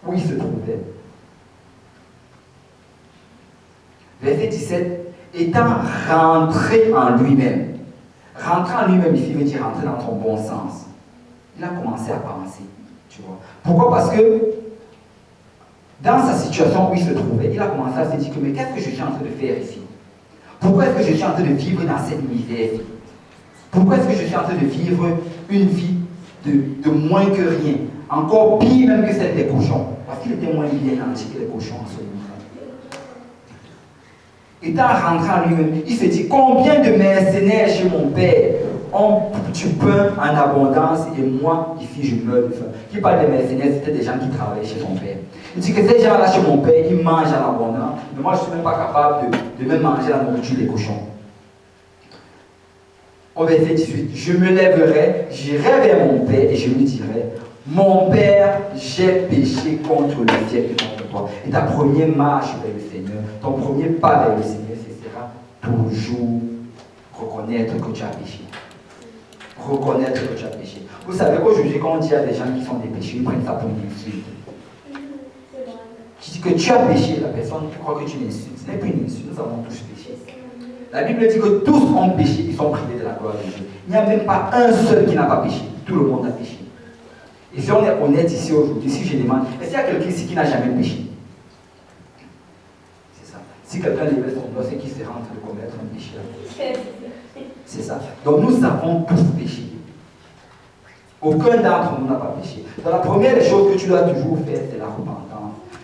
où il se trouvait, verset 17, étant rentré en lui-même. Rentrer en lui-même, ici, veut dire rentrer dans ton bon sens. Il a commencé à penser, tu vois. Pourquoi? Parce que dans sa situation où il se trouvait, il a commencé à se dire que mais qu'est-ce que je suis en train de faire ici? Pourquoi est-ce que je suis en train de vivre dans cette misère? Pourquoi est-ce que je suis en train de vivre une vie de moins que rien? Encore pire même que celle des cochons. Parce qu'il était moins bien nanti que les cochons en ce moment. Étant rentré en lui-même, il se dit combien de mercenaires chez mon père ont du pain en abondance et moi, ici, je meurs de faim. Qui parle des mercenaires, c'était des gens qui travaillaient chez son père. Il dit que ces gens-là chez mon père, ils mangent en abondance, mais moi, je ne suis même pas capable de même manger la nourriture des cochons. Au verset 18, je me lèverai, j'irai vers mon père et je lui dirai, mon père, j'ai péché contre le ciel et contre toi. Et ta première marche vers le Seigneur, ton premier pas vers le Seigneur, ce sera toujours reconnaître que tu as péché. Reconnaître que tu as péché. Vous savez, aujourd'hui, quand on dit à des gens qui font des péchés, ils prennent ça pour une insulte. Tu dis que tu as péché, la personne croit que tu l'insultes. Ce n'est plus une insulte, nous avons tous péché. La Bible dit que tous ont péché, ils sont privés de la gloire de Dieu. Il n'y a même pas un seul qui n'a pas péché. Tout le monde a péché. Et si on est honnête ici aujourd'hui, si je demande, est-ce qu'il y a quelqu'un ici qui n'a jamais péché? C'est ça. Si quelqu'un lève son doigt, c'est qu'il s'est en train de commettre un péché. C'est ça. Donc nous avons tous péché. Aucun d'entre nous n'a pas péché. Donc la première des choses que tu dois toujours faire, c'est la repentance.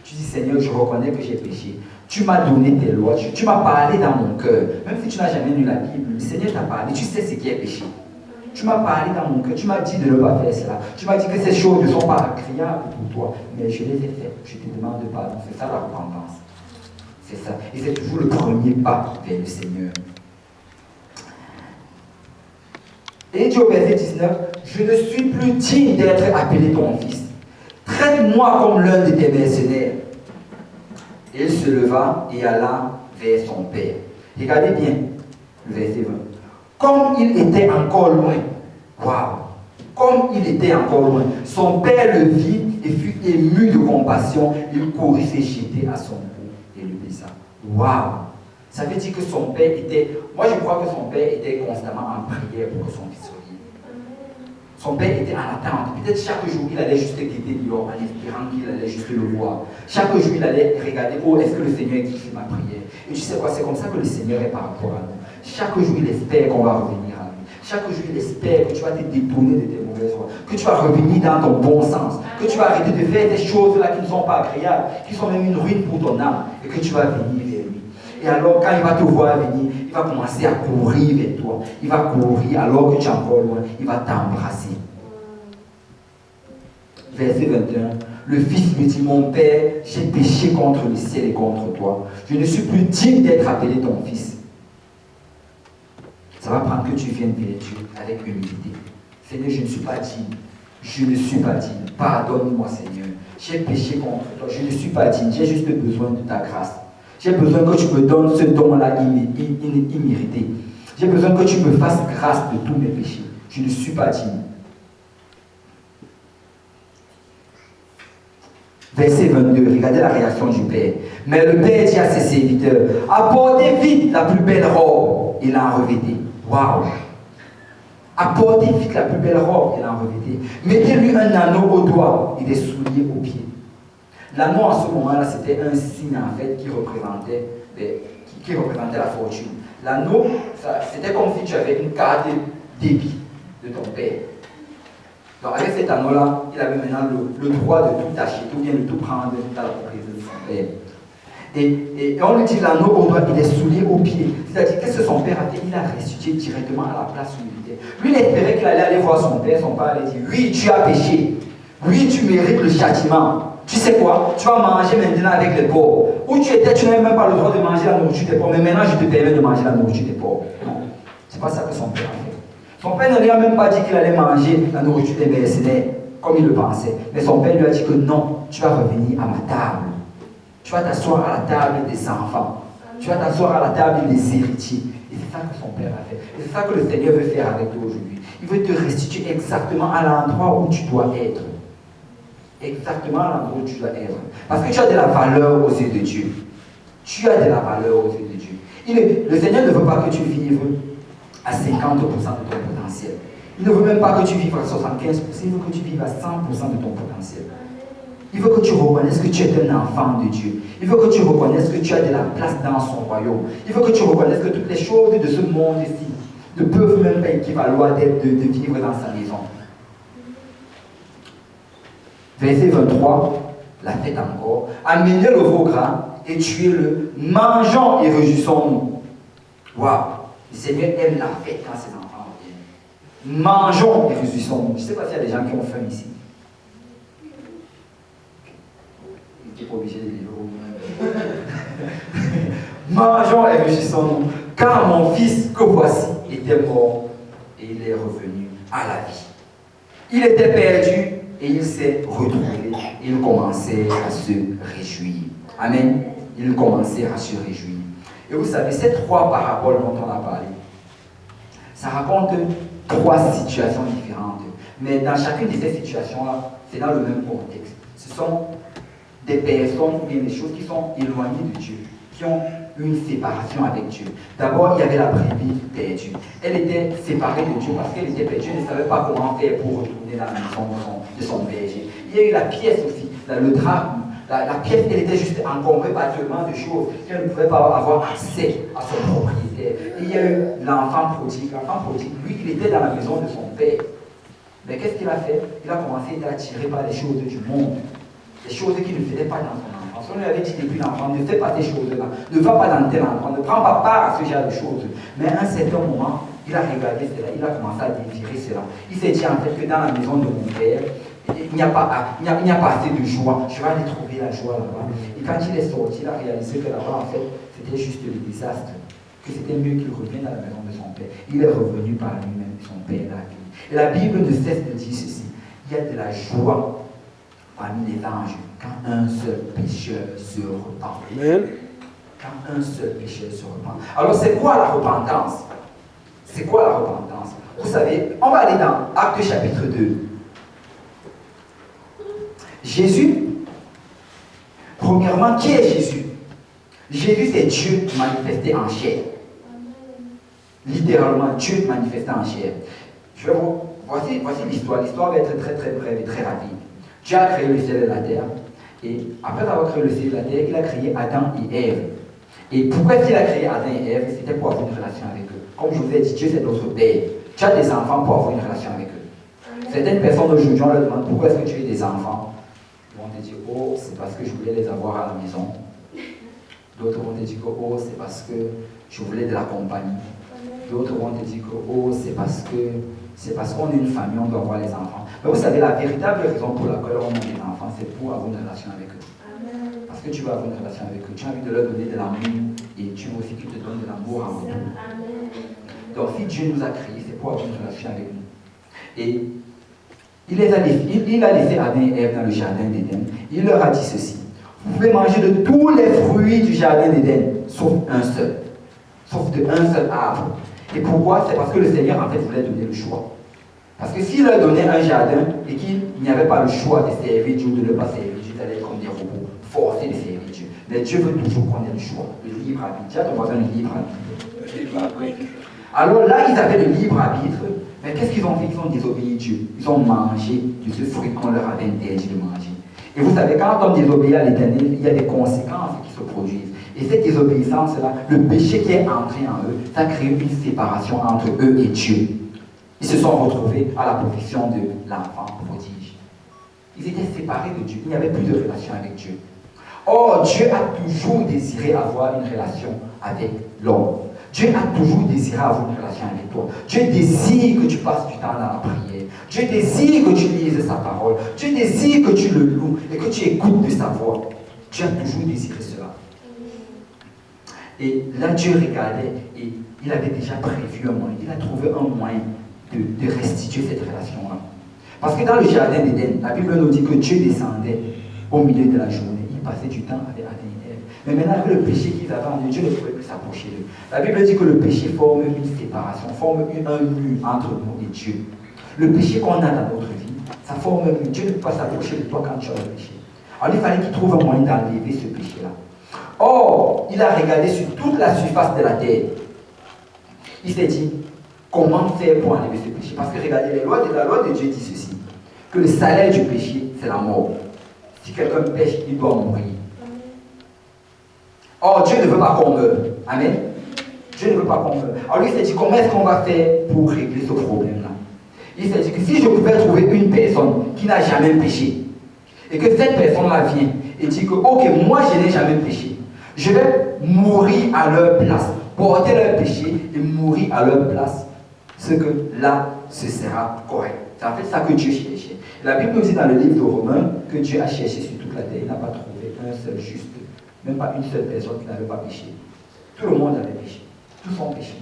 Tu dis, Seigneur, je reconnais que j'ai péché. Tu m'as donné tes lois, tu m'as parlé dans mon cœur. Même si tu n'as jamais lu la Bible, le Seigneur t'a parlé, tu sais ce qui est péché. Tu m'as parlé dans mon cœur, tu m'as dit de ne pas faire cela. Tu m'as dit que ces choses ne sont pas agréables pour toi, mais je les ai faites. Je te demande pardon. C'est ça la repentance. C'est ça. Et c'est toujours le premier pas vers le Seigneur. Et dit au verset 19, je ne suis plus digne d'être appelé ton fils. Traite-moi comme l'un de tes mercenaires. Et il se leva et alla vers son père. Regardez bien le verset 20. Comme il était encore loin, waouh, comme il était encore loin, son père le vit et fut ému de compassion. Il courut se jeter à son cou et le baisa. Waouh! Ça veut dire que son père était, moi je crois que son père était constamment en prière pour que son fils revienne. Son père était en attente. Peut-être chaque jour, il allait juste guetter dehors en espérant qu'il allait juste le voir. Chaque jour, il allait regarder, oh, est-ce que le Seigneur exauce ma prière? Et tu sais quoi, c'est comme ça que le Seigneur est par rapport à nous. Chaque jour, il espère qu'on va revenir à lui. Chaque jour, il espère que tu vas te détourner de tes mauvaises voies, que tu vas revenir dans ton bon sens, que tu vas arrêter de faire des choses-là qui ne sont pas agréables, qui sont même une ruine pour ton âme, et que tu vas venir vers lui. Et alors, quand il va te voir venir, il va commencer à courir vers toi. Il va courir alors que tu es encore loin. Il va t'embrasser. Verset 21. Le fils lui dit, mon père, j'ai péché contre le ciel et contre toi. Je ne suis plus digne d'être appelé ton fils. Ça va prendre que tu viennes vers Dieu avec humilité. Seigneur, je ne suis pas digne. Je ne suis pas digne. Pardonne-moi, Seigneur. J'ai péché contre toi. Je ne suis pas digne. J'ai juste besoin de ta grâce. J'ai besoin que tu me donnes ce don-là immérité. J'ai besoin que tu me fasses grâce de tous mes péchés. Je ne suis pas digne. Verset 22, regardez la réaction du père. Mais le père dit à ses serviteurs, apportez vite la plus belle robe et l'en revêtez. Waouh! Apportez vite la plus belle robe et l'en revêtez. Mettez-lui un anneau au doigt et des souliers aux pieds. L'anneau en ce moment-là, c'était un signe en fait qui représentait la fortune. L'anneau, c'était comme si tu avais une carte de débit de ton père. Donc avec cet anneau-là, il avait maintenant le droit de tout acheter, ou bien de tout prendre dans la propriété de son père. Et on lui dit l'anneau au doigt, il est soulié aux pieds. C'est-à-dire, qu'est-ce que son père a fait? Il a restitué directement à la place où il était. Lui, il espérait qu'il allait aller voir son père allait dire, oui, tu as péché. Oui, tu mérites le châtiment. Tu sais quoi? Tu vas manger maintenant avec les pauvres. Où tu étais, tu n'avais même pas le droit de manger la nourriture des pauvres. Mais maintenant, je te permets de manger la nourriture des pauvres. Non. C'est pas ça que son père a fait. Son père ne lui a même pas dit qu'il allait manger la nourriture des mercenaires, comme il le pensait. Mais son père lui a dit que non, tu vas revenir à ma table. Tu vas t'asseoir à la table des enfants. Tu vas t'asseoir à la table des héritiers. Et c'est ça que son père a fait. Et c'est ça que le Seigneur veut faire avec toi aujourd'hui. Il veut te restituer exactement à l'endroit où tu dois être. Exactement à l'endroit où tu dois être. Parce que tu as de la valeur aux yeux de Dieu. Tu as de la valeur aux yeux de Dieu. Le Seigneur ne veut pas que tu vives à 50% de ton potentiel. Il ne veut même pas que tu vives à 75%, il veut que tu vives à 100% de ton potentiel. Il veut que tu reconnaisses que tu es un enfant de Dieu. Il veut que tu reconnaisses que tu as de la place dans son royaume. Il veut que tu reconnaisses que toutes les choses de ce monde-ci ne peuvent même pas équivaloir de vivre dans sa maison. Verset 23, la fête encore. Amenez le veau gras et tuez-le. Mangeons et réjouissons-nous. Waouh! Le Seigneur aime la fête quand ses enfants reviennent. Mangeons et réjouissons-nous. Je ne sais pas s'il y a des gens qui ont faim ici. Il n'est pas obligé de vivre. Mangeons et réjouissons-nous. Car mon fils que voici était mort et il est revenu à la vie. Il était perdu et il s'est retrouvé. Il commençait à se réjouir. Amen. Il commençait à se réjouir. Et vous savez, ces trois paraboles dont on a parlé, ça raconte trois situations différentes. Mais dans chacune de ces situations-là, c'est dans le même contexte. Ce sont des personnes ou bien des choses qui sont éloignées de Dieu, qui ont une séparation avec Dieu. D'abord, il y avait la brebis perdue. Elle était séparée de Dieu parce qu'elle était perdue, elle ne savait pas comment faire pour retourner dans la maison de son berger. Il y a eu la pièce aussi, le drachme. La pièce, elle était juste encombrée par tellement de choses qu'elle ne pouvait pas avoir accès à son propriétaire. Et il y a eu l'enfant prodigue. L'enfant prodigue, lui, il était dans la maison de son père. Mais qu'est-ce qu'il a fait? Il a commencé à être attiré par les choses du monde. Les choses qu'il ne faisait pas dans son enfance. On lui avait dit depuis l'enfant, ne fais pas ces choses-là. Ne va pas dans tel endroit. Ne prends pas part à ce genre de choses. Mais à un certain moment, il a regardé cela. Il a commencé à désirer cela. Il s'est dit en fait que dans la maison de mon père, il n'y a pas assez de joie. Je vais aller trouver la joie là-bas. Et quand il est sorti, il a réalisé que là-bas, en fait, c'était juste le désastre. Que c'était mieux qu'il revienne à la maison de son père. Il est revenu par lui-même, son père l'a accueilli. Et la Bible ne cesse de dire ceci. Il y a de la joie parmi les anges quand un seul pécheur se repent. Amen. Quand un seul pécheur se repent. Alors, c'est quoi la repentance? C'est quoi la repentance? Vous savez, on va aller dans Actes chapitre 2. Jésus, premièrement, qui est Jésus? Jésus, c'est Dieu manifesté en chair. Littéralement, Dieu manifesté en chair. Je vais vous voici l'histoire. L'histoire va être très très brève et très rapide. Dieu a créé le ciel et la terre. Et après avoir créé le ciel et la terre, il a créé Adam et Ève. Et pourquoi il a créé Adam et Ève? C'était pour avoir une relation avec eux. Comme je vous ai dit, Dieu c'est notre Père. Tu as des enfants pour avoir une relation avec eux. Certaines personnes aujourd'hui, on leur demande pourquoi est-ce que tu as des enfants. Ils vont te dire, oh, c'est parce que je voulais les avoir à la maison. D'autres vont te dire que, oh, c'est parce que je voulais de la compagnie. D'autres vont te dire que, oh, c'est parce qu'on est une famille, on doit avoir les enfants. Mais vous savez, la véritable raison pour laquelle on a des enfants, c'est pour avoir une relation avec eux. Parce que tu vas avoir une relation avec eux. Tu as envie de leur donner de l'amour et tu veux aussi qu'ils te donnent de l'amour en retour. Donc, si Dieu nous a créés, c'est pour avoir une relation avec nous. Et il a laissé Adam et Ève dans le jardin d'Éden. Il leur a dit ceci: vous pouvez manger de tous les fruits du jardin d'Éden, sauf un seul. Sauf d'un seul arbre. Et pourquoi? C'est parce que le Seigneur, en fait, voulait donner le choix. Parce que s'il leur donnait un jardin et qu'il n'y avait pas le choix de servir Dieu ou de ne pas servir Dieu, ils allaient être comme des robots, forcés de servir Dieu. Mais Dieu veut toujours qu'on ait le choix, le libre arbitre. Tu as ton voisin le libre arbitre. Alors là, ils avaient le libre arbitre, mais qu'est-ce qu'ils ont fait? Ils ont désobéi Dieu. Ils ont mangé de ce fruit qu'on leur avait interdit de manger. Et vous savez, quand on désobéit à l'Éternel, il y a des conséquences qui se produisent. Et cette désobéissance-là, le péché qui est entré en eux, ça crée une séparation entre eux et Dieu. Ils se sont retrouvés à la position de l'enfant prodige. Ils étaient séparés de Dieu. Il n'y avait plus de relation avec Dieu. Or, Dieu a toujours désiré avoir une relation avec l'homme. Dieu a toujours désiré avoir une relation avec toi. Dieu désire que tu passes du temps dans la prière. Dieu désire que tu lises sa parole. Dieu désire que tu le loues et que tu écoutes de sa voix. Dieu a toujours désiré cela. Et là, Dieu regardait et il avait déjà prévu un moyen. Il a trouvé un moyen de restituer cette relation-là. Parce que dans le jardin d'Éden, la Bible nous dit que Dieu descendait au milieu de la journée. Il passait du temps avec Adam et Ève. Mais maintenant, avec le péché qu'ils avaient en eux, Dieu ne pouvait plus s'approcher d'eux. La Bible dit que le péché forme une séparation, forme un mur entre nous et Dieu. Le péché qu'on a dans notre vie, ça forme un mur. Dieu ne peut pas s'approcher de toi quand tu as le péché. Alors il fallait qu'il trouve un moyen d'enlever ce péché-là. Or, il a regardé sur toute la surface de la terre. Il s'est dit, comment faire pour enlever ce péché? Parce que regardez, la loi de Dieu dit ceci, que le salaire du péché, c'est la mort. Si quelqu'un pêche, il doit mourir. Or, Dieu ne veut pas qu'on meure. Amen. Dieu ne veut pas qu'on meure. Alors lui s'est dit, comment est-ce qu'on va faire pour régler ce problème-là? Il s'est dit que si je pouvais trouver une personne qui n'a jamais péché, et que cette personne-là vient et dit que, ok, moi je n'ai jamais péché, je vais mourir à leur place, porter leur péché et mourir à leur place, ce que là, ce sera correct. C'est en fait ça que Dieu cherchait. La Bible nous dit dans le livre de Romains que Dieu a cherché sur toute la terre, il n'a pas trouvé un seul juste, même pas une seule personne qui n'avait pas péché. Tout le monde avait péché, tous ont péché.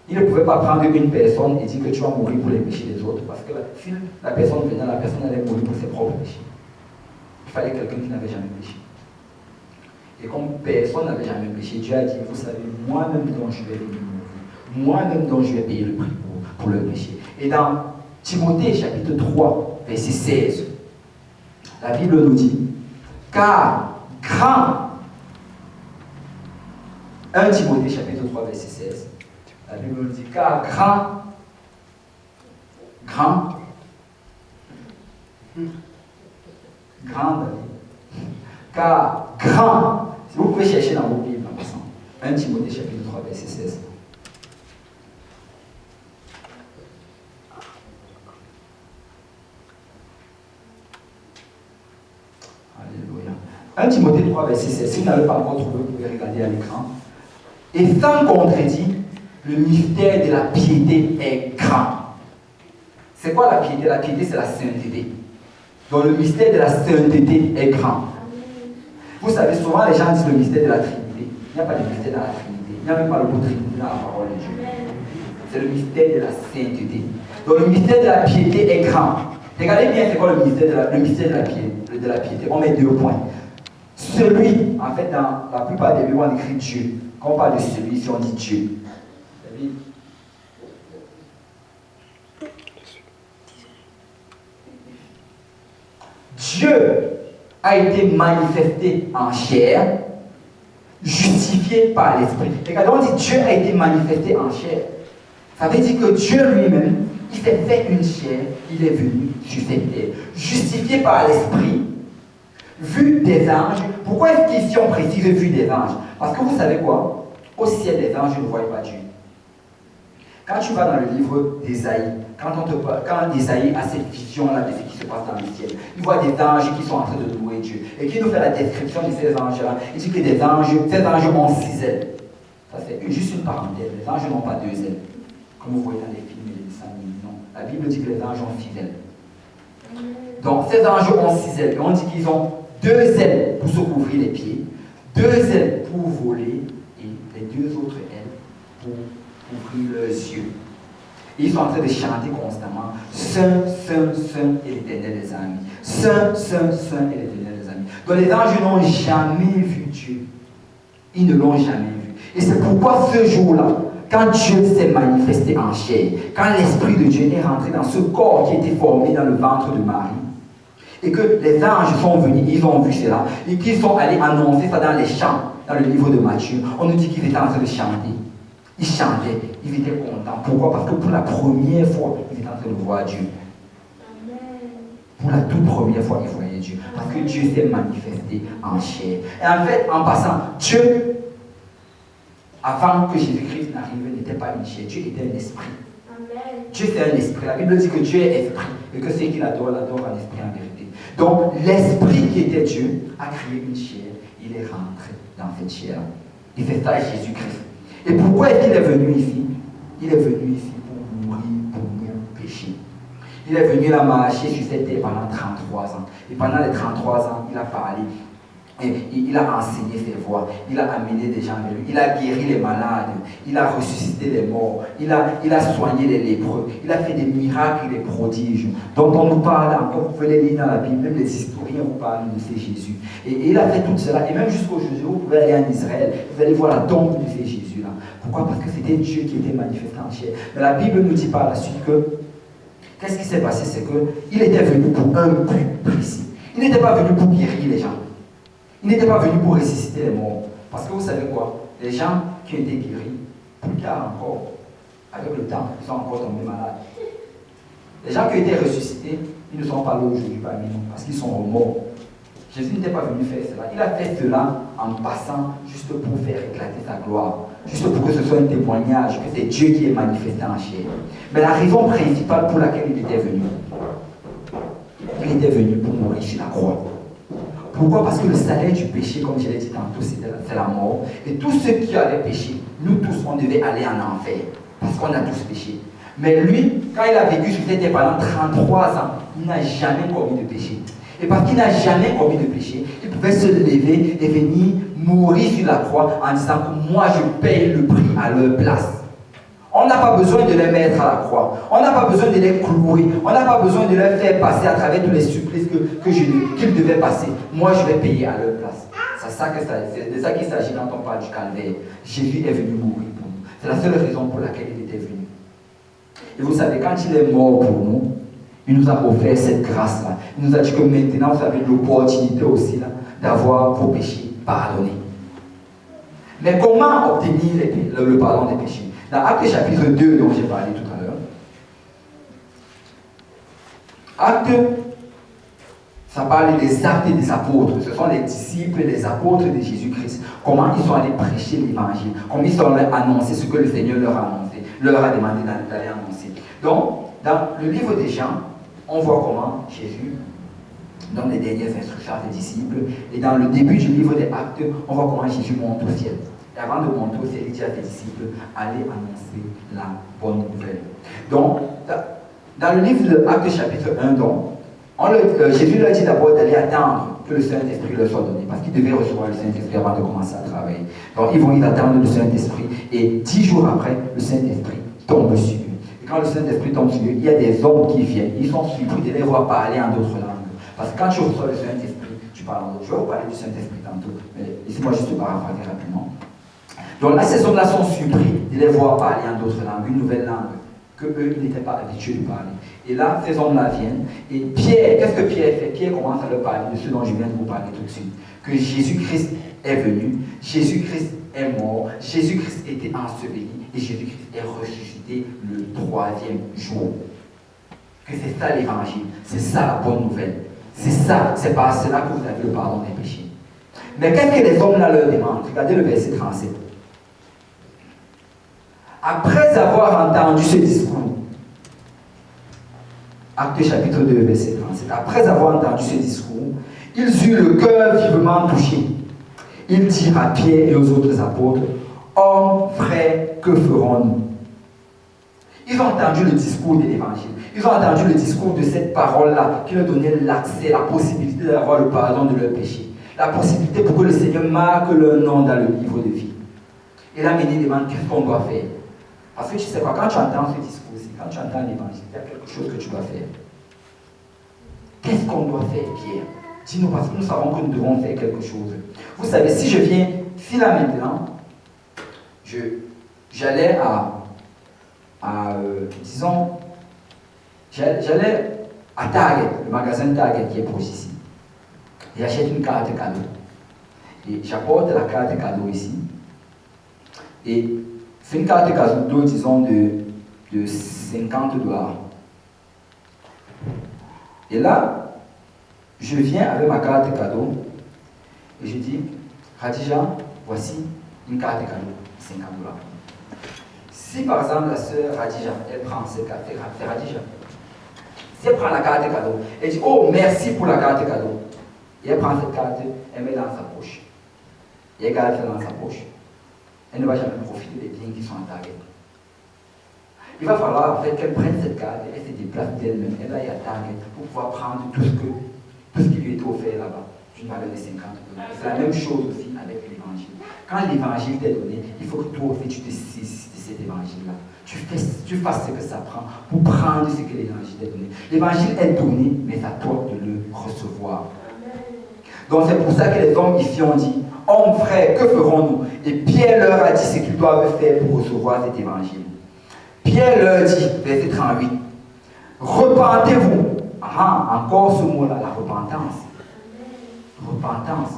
Il ne pouvait pas prendre une personne et dire que tu vas mourir pour les péchés des autres, parce que si la personne venait, la personne allait mourir pour ses propres péchés. Il fallait quelqu'un qui n'avait jamais péché. Et comme personne n'avait jamais péché, Dieu a dit, vous savez, moi-même dont je vais venir mourir, moi-même dont je vais payer le prix pour le péché. Et dans Timothée chapitre 3, verset 16, la Bible nous dit, car grand, 1 Timothée chapitre 3, verset 16, la Bible nous dit, car grand, si vous pouvez chercher dans vos Bibles en passant, 1 Timothée chapitre 3, verset 16. Alléluia. 1 Timothée 3, verset 16. Si vous n'avez pas encore trouvé, vous pouvez regarder à l'écran. Et sans contredit, le mystère de la piété est grand. C'est quoi la piété? La piété, c'est la sainteté. Donc le mystère de la sainteté est grand. Vous savez, souvent les gens disent le mystère de la Trinité. Il n'y a pas de mystère dans la Trinité. Il n'y a même pas le mot Trinité dans la parole de Dieu. C'est le mystère de la sainteté. Donc le mystère de la piété est grand. Regardez bien c'est quoi le mystère de la piété. On met 2 points. Celui, en fait, dans la plupart des Bibles, on écrit Dieu. Quand on parle de celui, si on dit Dieu. Dieu a été manifesté en chair, justifié par l'Esprit. Regardez, on dit Dieu a été manifesté en chair. Ça veut dire que Dieu lui-même, Il s'est fait une chair, il est venu sur cette terre. Justifié par l'Esprit, vu des anges. Pourquoi est-ce qu'ici on précise vu des anges? Parce que vous savez quoi? Au ciel, les anges ne voient pas Dieu. Quand tu vas dans le livre d'Ésaïe, quand Ésaïe a cette vision-là de ce qui se passe dans le ciel, il voit des anges qui sont en train de louer Dieu. Et qui nous fait la description de ces anges-là. Il dit que ces anges ont 6 ailes. Ça c'est juste une parenthèse. Les anges n'ont pas 2 ailes. Comme vous voyez dans les films et les dessins animés. Non. La Bible dit que les anges ont 6 ailes. Donc ces anges ont 6 ailes. Et on dit qu'ils ont 2 ailes pour se couvrir les pieds, 2 ailes pour voler et les 2 autres ailes pour ouvrir leurs yeux. Et ils sont en train de chanter constamment Saint, Saint, Saint et l'Éternel des armées. Saint, Saint, Saint et l'Éternel des armées. Donc les anges n'ont jamais vu Dieu. Ils ne l'ont jamais vu. Et c'est pourquoi ce jour-là, quand Dieu s'est manifesté en chair, quand l'Esprit de Dieu est rentré dans ce corps qui était formé dans le ventre de Marie, et que les anges sont venus, ils ont vu cela, et qu'ils sont allés annoncer ça dans les chants, dans le livre de Matthieu, on nous dit qu'ils étaient en train de chanter. Ils chantaient, ils étaient contents. Pourquoi? Parce que pour la première fois, ils étaient en train de voir Dieu. Pour la toute première fois, ils voyaient Dieu. Parce que Dieu s'est manifesté en chair. Et en fait, en passant, Dieu, avant que Jésus-Christ n'arrive, n'était pas une chair. Dieu était un esprit. Amen. Dieu c'est un esprit. La Bible dit que Dieu est esprit. Et que ceux qui l'adorent, l'adorent en esprit en vérité. Donc, l'esprit qui était Dieu a créé une chair. Il est rentré dans cette chair. Et c'est ça Jésus-Christ. Et pourquoi est-il est venu ici? Il est venu ici pour mourir pour nos péchés. Il est venu là marcher sur cette terre pendant 33 ans. Et pendant les 33 ans, il a parlé. Et il a enseigné ses voies. Il a amené des gens vers lui. Il a guéri les malades. Il a ressuscité les morts. Il a soigné les lépreux. Il a fait des miracles et des prodiges dont on nous parle encore. Vous pouvez les lire dans la Bible. Même les historiens vous parlent de ces Jésus. Et il a fait tout cela. Et même jusqu'aujourd'hui, vous pouvez aller en Israël. Vous allez voir la tombe de ces Jésus-là. Pourquoi? Parce que c'était Dieu qui était manifesté en chair. Mais la Bible nous dit par la suite que qu'est-ce qui s'est passé? C'est qu'il était venu pour un but précis. Il n'était pas venu pour guérir les gens. Il n'était pas venu pour ressusciter les morts. Parce que vous savez quoi? Les gens qui ont été guéris, plus tard encore, avec le temps, ils sont encore tombés malades. Les gens qui ont été ressuscités, ils ne sont pas là aujourd'hui parmi nous, parce qu'ils sont morts. Jésus n'était pas venu faire cela. Il a fait cela en passant juste pour faire éclater sa gloire. Juste pour que ce soit un témoignage que c'est Dieu qui est manifesté en chair. Mais la raison principale pour laquelle il était venu pour mourir sur la croix. Pourquoi? Parce que le salaire du péché, comme je l'ai dit tantôt, c'est la mort. Et tous ceux qui avaient péché, nous tous, on devait aller en enfer. Parce qu'on a tous péché. Mais lui, quand il a vécu sur cette terre pendant 33 ans, il n'a jamais commis de péché. Et parce qu'il n'a jamais commis de péché, il pouvait se lever et venir mourir sur la croix en disant que moi je paye le prix à leur place. On n'a pas besoin de les mettre à la croix. On n'a pas besoin de les clouer. On n'a pas besoin de les faire passer à travers tous les supplices qu'ils devaient passer. Moi, je vais payer à leur place. C'est de ça qu'il s'agit quand on parle du calvaire. Jésus est venu mourir pour nous. C'est la seule raison pour laquelle il était venu. Et vous savez, quand il est mort pour nous, il nous a offert cette grâce-là. Il nous a dit que maintenant, vous avez l'opportunité aussi d'avoir vos péchés pardonnés. Mais comment obtenir le pardon des péchés? Dans Actes chapitre 2 dont j'ai parlé tout à l'heure, Actes, ça parle des actes des apôtres. Ce sont les disciples et les apôtres de Jésus-Christ. Comment ils sont allés prêcher l'évangile. Comment ils sont allés annoncer ce que le Seigneur leur a annoncé, leur a demandé d'aller annoncer. Donc, dans le livre des Jean, on voit comment Jésus donne les dernières instructions à ses disciples. Et dans le début du livre des Actes, on voit comment Jésus monte au ciel. Et avant de monter au ciel, il dit à ses disciples, allez annoncer la bonne nouvelle. Donc, dans le livre de Actes chapitre 1, donc, Jésus leur dit d'abord d'aller attendre que le Saint-Esprit leur soit donné, parce qu'ils devaient recevoir le Saint-Esprit avant de commencer à travailler. Donc, ils attendent le Saint-Esprit, et 10 jours après, le Saint-Esprit tombe sur eux. Et quand le Saint-Esprit tombe sur eux, il y a des hommes qui viennent, ils sont surpris de les voir parler en d'autres langues. Parce que quand tu reçois le Saint-Esprit, tu parles en d'autres. Je vais vous parler du Saint-Esprit tantôt, mais laissez-moi juste paraphraser rapidement. Donc là, ces hommes-là sont surpris de les voir parler en d'autres langues, une nouvelle langue, qu'eux, ils n'étaient pas habitués de parler. Et là, ces hommes-là viennent, et Pierre, qu'est-ce que Pierre fait? Pierre commence à leur parler de ce dont je viens de vous parler tout de suite. Que Jésus-Christ est venu, Jésus-Christ est mort, Jésus-Christ était enseveli, et Jésus-Christ est ressuscité le 3e jour. que c'est ça l'évangile, c'est ça la bonne nouvelle. C'est ça, c'est par cela que vous avez le pardon des péchés. Mais qu'est-ce que les hommes là leur demandent? Regardez le verset 37. Après avoir entendu ce discours, Actes chapitre 2, verset 37, après avoir entendu ce discours, ils eurent le cœur vivement touché. Ils dirent à Pierre et aux autres apôtres, hommes, frères, que ferons-nous? Ils ont entendu le discours de l'évangile. Ils ont entendu le discours de cette parole-là qui leur donnait l'accès, la possibilité d'avoir le pardon de leurs péchés. La possibilité pour que le Seigneur marque leur nom dans le livre de vie. Et là, ils demandent qu'est-ce qu'on doit faire. Parce que tu sais quoi, quand tu entends ce discours-ci, quand tu entends l'évangile, il y a quelque chose que tu dois faire. Qu'est-ce qu'on doit faire, Pierre? Dis-nous, parce que nous savons que nous devons faire quelque chose. Vous savez, si là maintenant, j'allais j'allais à Target, le magasin Target qui est proche ici. J'achète une carte cadeau. Et j'apporte la carte cadeau ici. Et c'est une carte cadeau, disons, de 50 $. Et là, je viens avec ma carte cadeau et je dis, Radija, voici une carte cadeau, 50 $. Si par exemple la sœur Radija, elle prend cette carte, c'est Radija. Si elle prend la carte cadeau, elle dit, oh merci pour la carte cadeau. Et elle prend cette carte, elle met dans sa poche. Et elle garde ça dans sa poche. Elle ne va jamais profiter des biens qui sont en Target. Il va falloir en fait qu'elle prenne cette carte et elle se déplace d'elle-même. Elle va y à Target pour pouvoir prendre tout ce qui lui était offert là-bas. D'une valeur de 50 $. C'est la même chose aussi avec l'évangile. Quand l'évangile t'est donné, il faut que toi aussi tu te saisisses de cet évangile-là. Tu fasses ce que ça prend pour prendre ce que l'évangile t'a donné. L'évangile est donné, mais c'est à toi de le recevoir. Donc c'est pour ça que les hommes ici ont dit, hommes frères, que ferons-nous? Et Pierre leur a dit ce qu'ils doivent faire pour recevoir cet évangile. Pierre leur dit, verset 38, repentez-vous. Encore ce mot-là, la repentance. Repentance.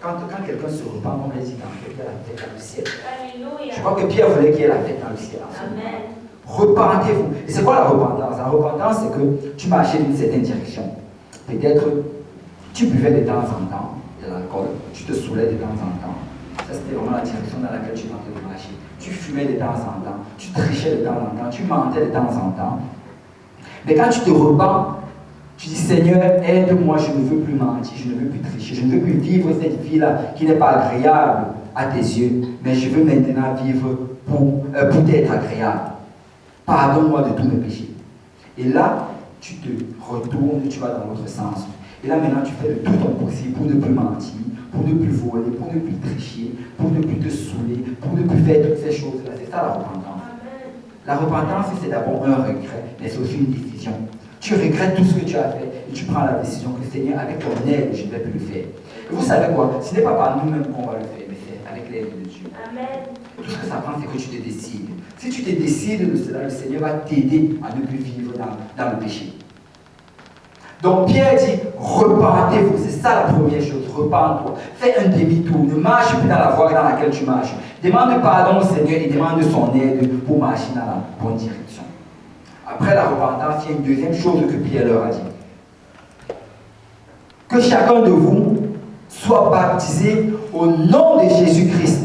Quand quelqu'un se repent, on lui dit qu'il y a la fête dans le ciel. Alléluia. Je crois que Pierre voulait qu'il y ait la fête dans le ciel. Amen. Repentez-vous. Et c'est quoi la repentance? La repentance, c'est que tu marchais d'une certaine direction. Peut-être tu buvais de temps en temps de l'alcool, tu te saoulais de temps en temps. Ça, c'était vraiment la direction dans laquelle tu tentais de marcher. Tu fumais de temps en temps, tu trichais de temps en temps, tu mentais de temps en temps. Mais quand tu te repens, tu dis, Seigneur, aide-moi, je ne veux plus mentir, je ne veux plus tricher, je ne veux plus vivre cette vie-là qui n'est pas agréable à tes yeux, mais je veux maintenant vivre pour t'être agréable. Pardonne-moi de tous mes péchés. Et là, tu te retournes et tu vas dans l'autre sens. Et là, maintenant, tu fais de tout ton possible pour ne plus mentir, pour ne plus voler, pour ne plus tricher, pour ne plus te saouler, pour ne plus faire toutes ces choses-là. C'est ça la repentance. La repentance, c'est d'abord un regret, mais c'est aussi une décision. Tu regrettes tout ce que tu as fait et tu prends la décision que Seigneur, avec ton aide, je ne vais plus le faire. Et vous savez quoi? Ce n'est pas par nous-mêmes qu'on va le faire, mais c'est avec l'aide de Dieu. Amen. Tout ce que ça prend, c'est que tu te décides. Si tu te décides de cela, le Seigneur va t'aider à ne plus vivre dans le péché. Donc Pierre dit, repentez-vous, c'est ça la première chose, repente-toi, fais un demi-tour, ne marche plus dans la voie dans laquelle tu marches. Demande pardon au Seigneur et demande son aide pour marcher dans la bonne direction. Après la repentance, il y a une deuxième chose que Pierre leur a dit. Que chacun de vous soit baptisé au nom de Jésus-Christ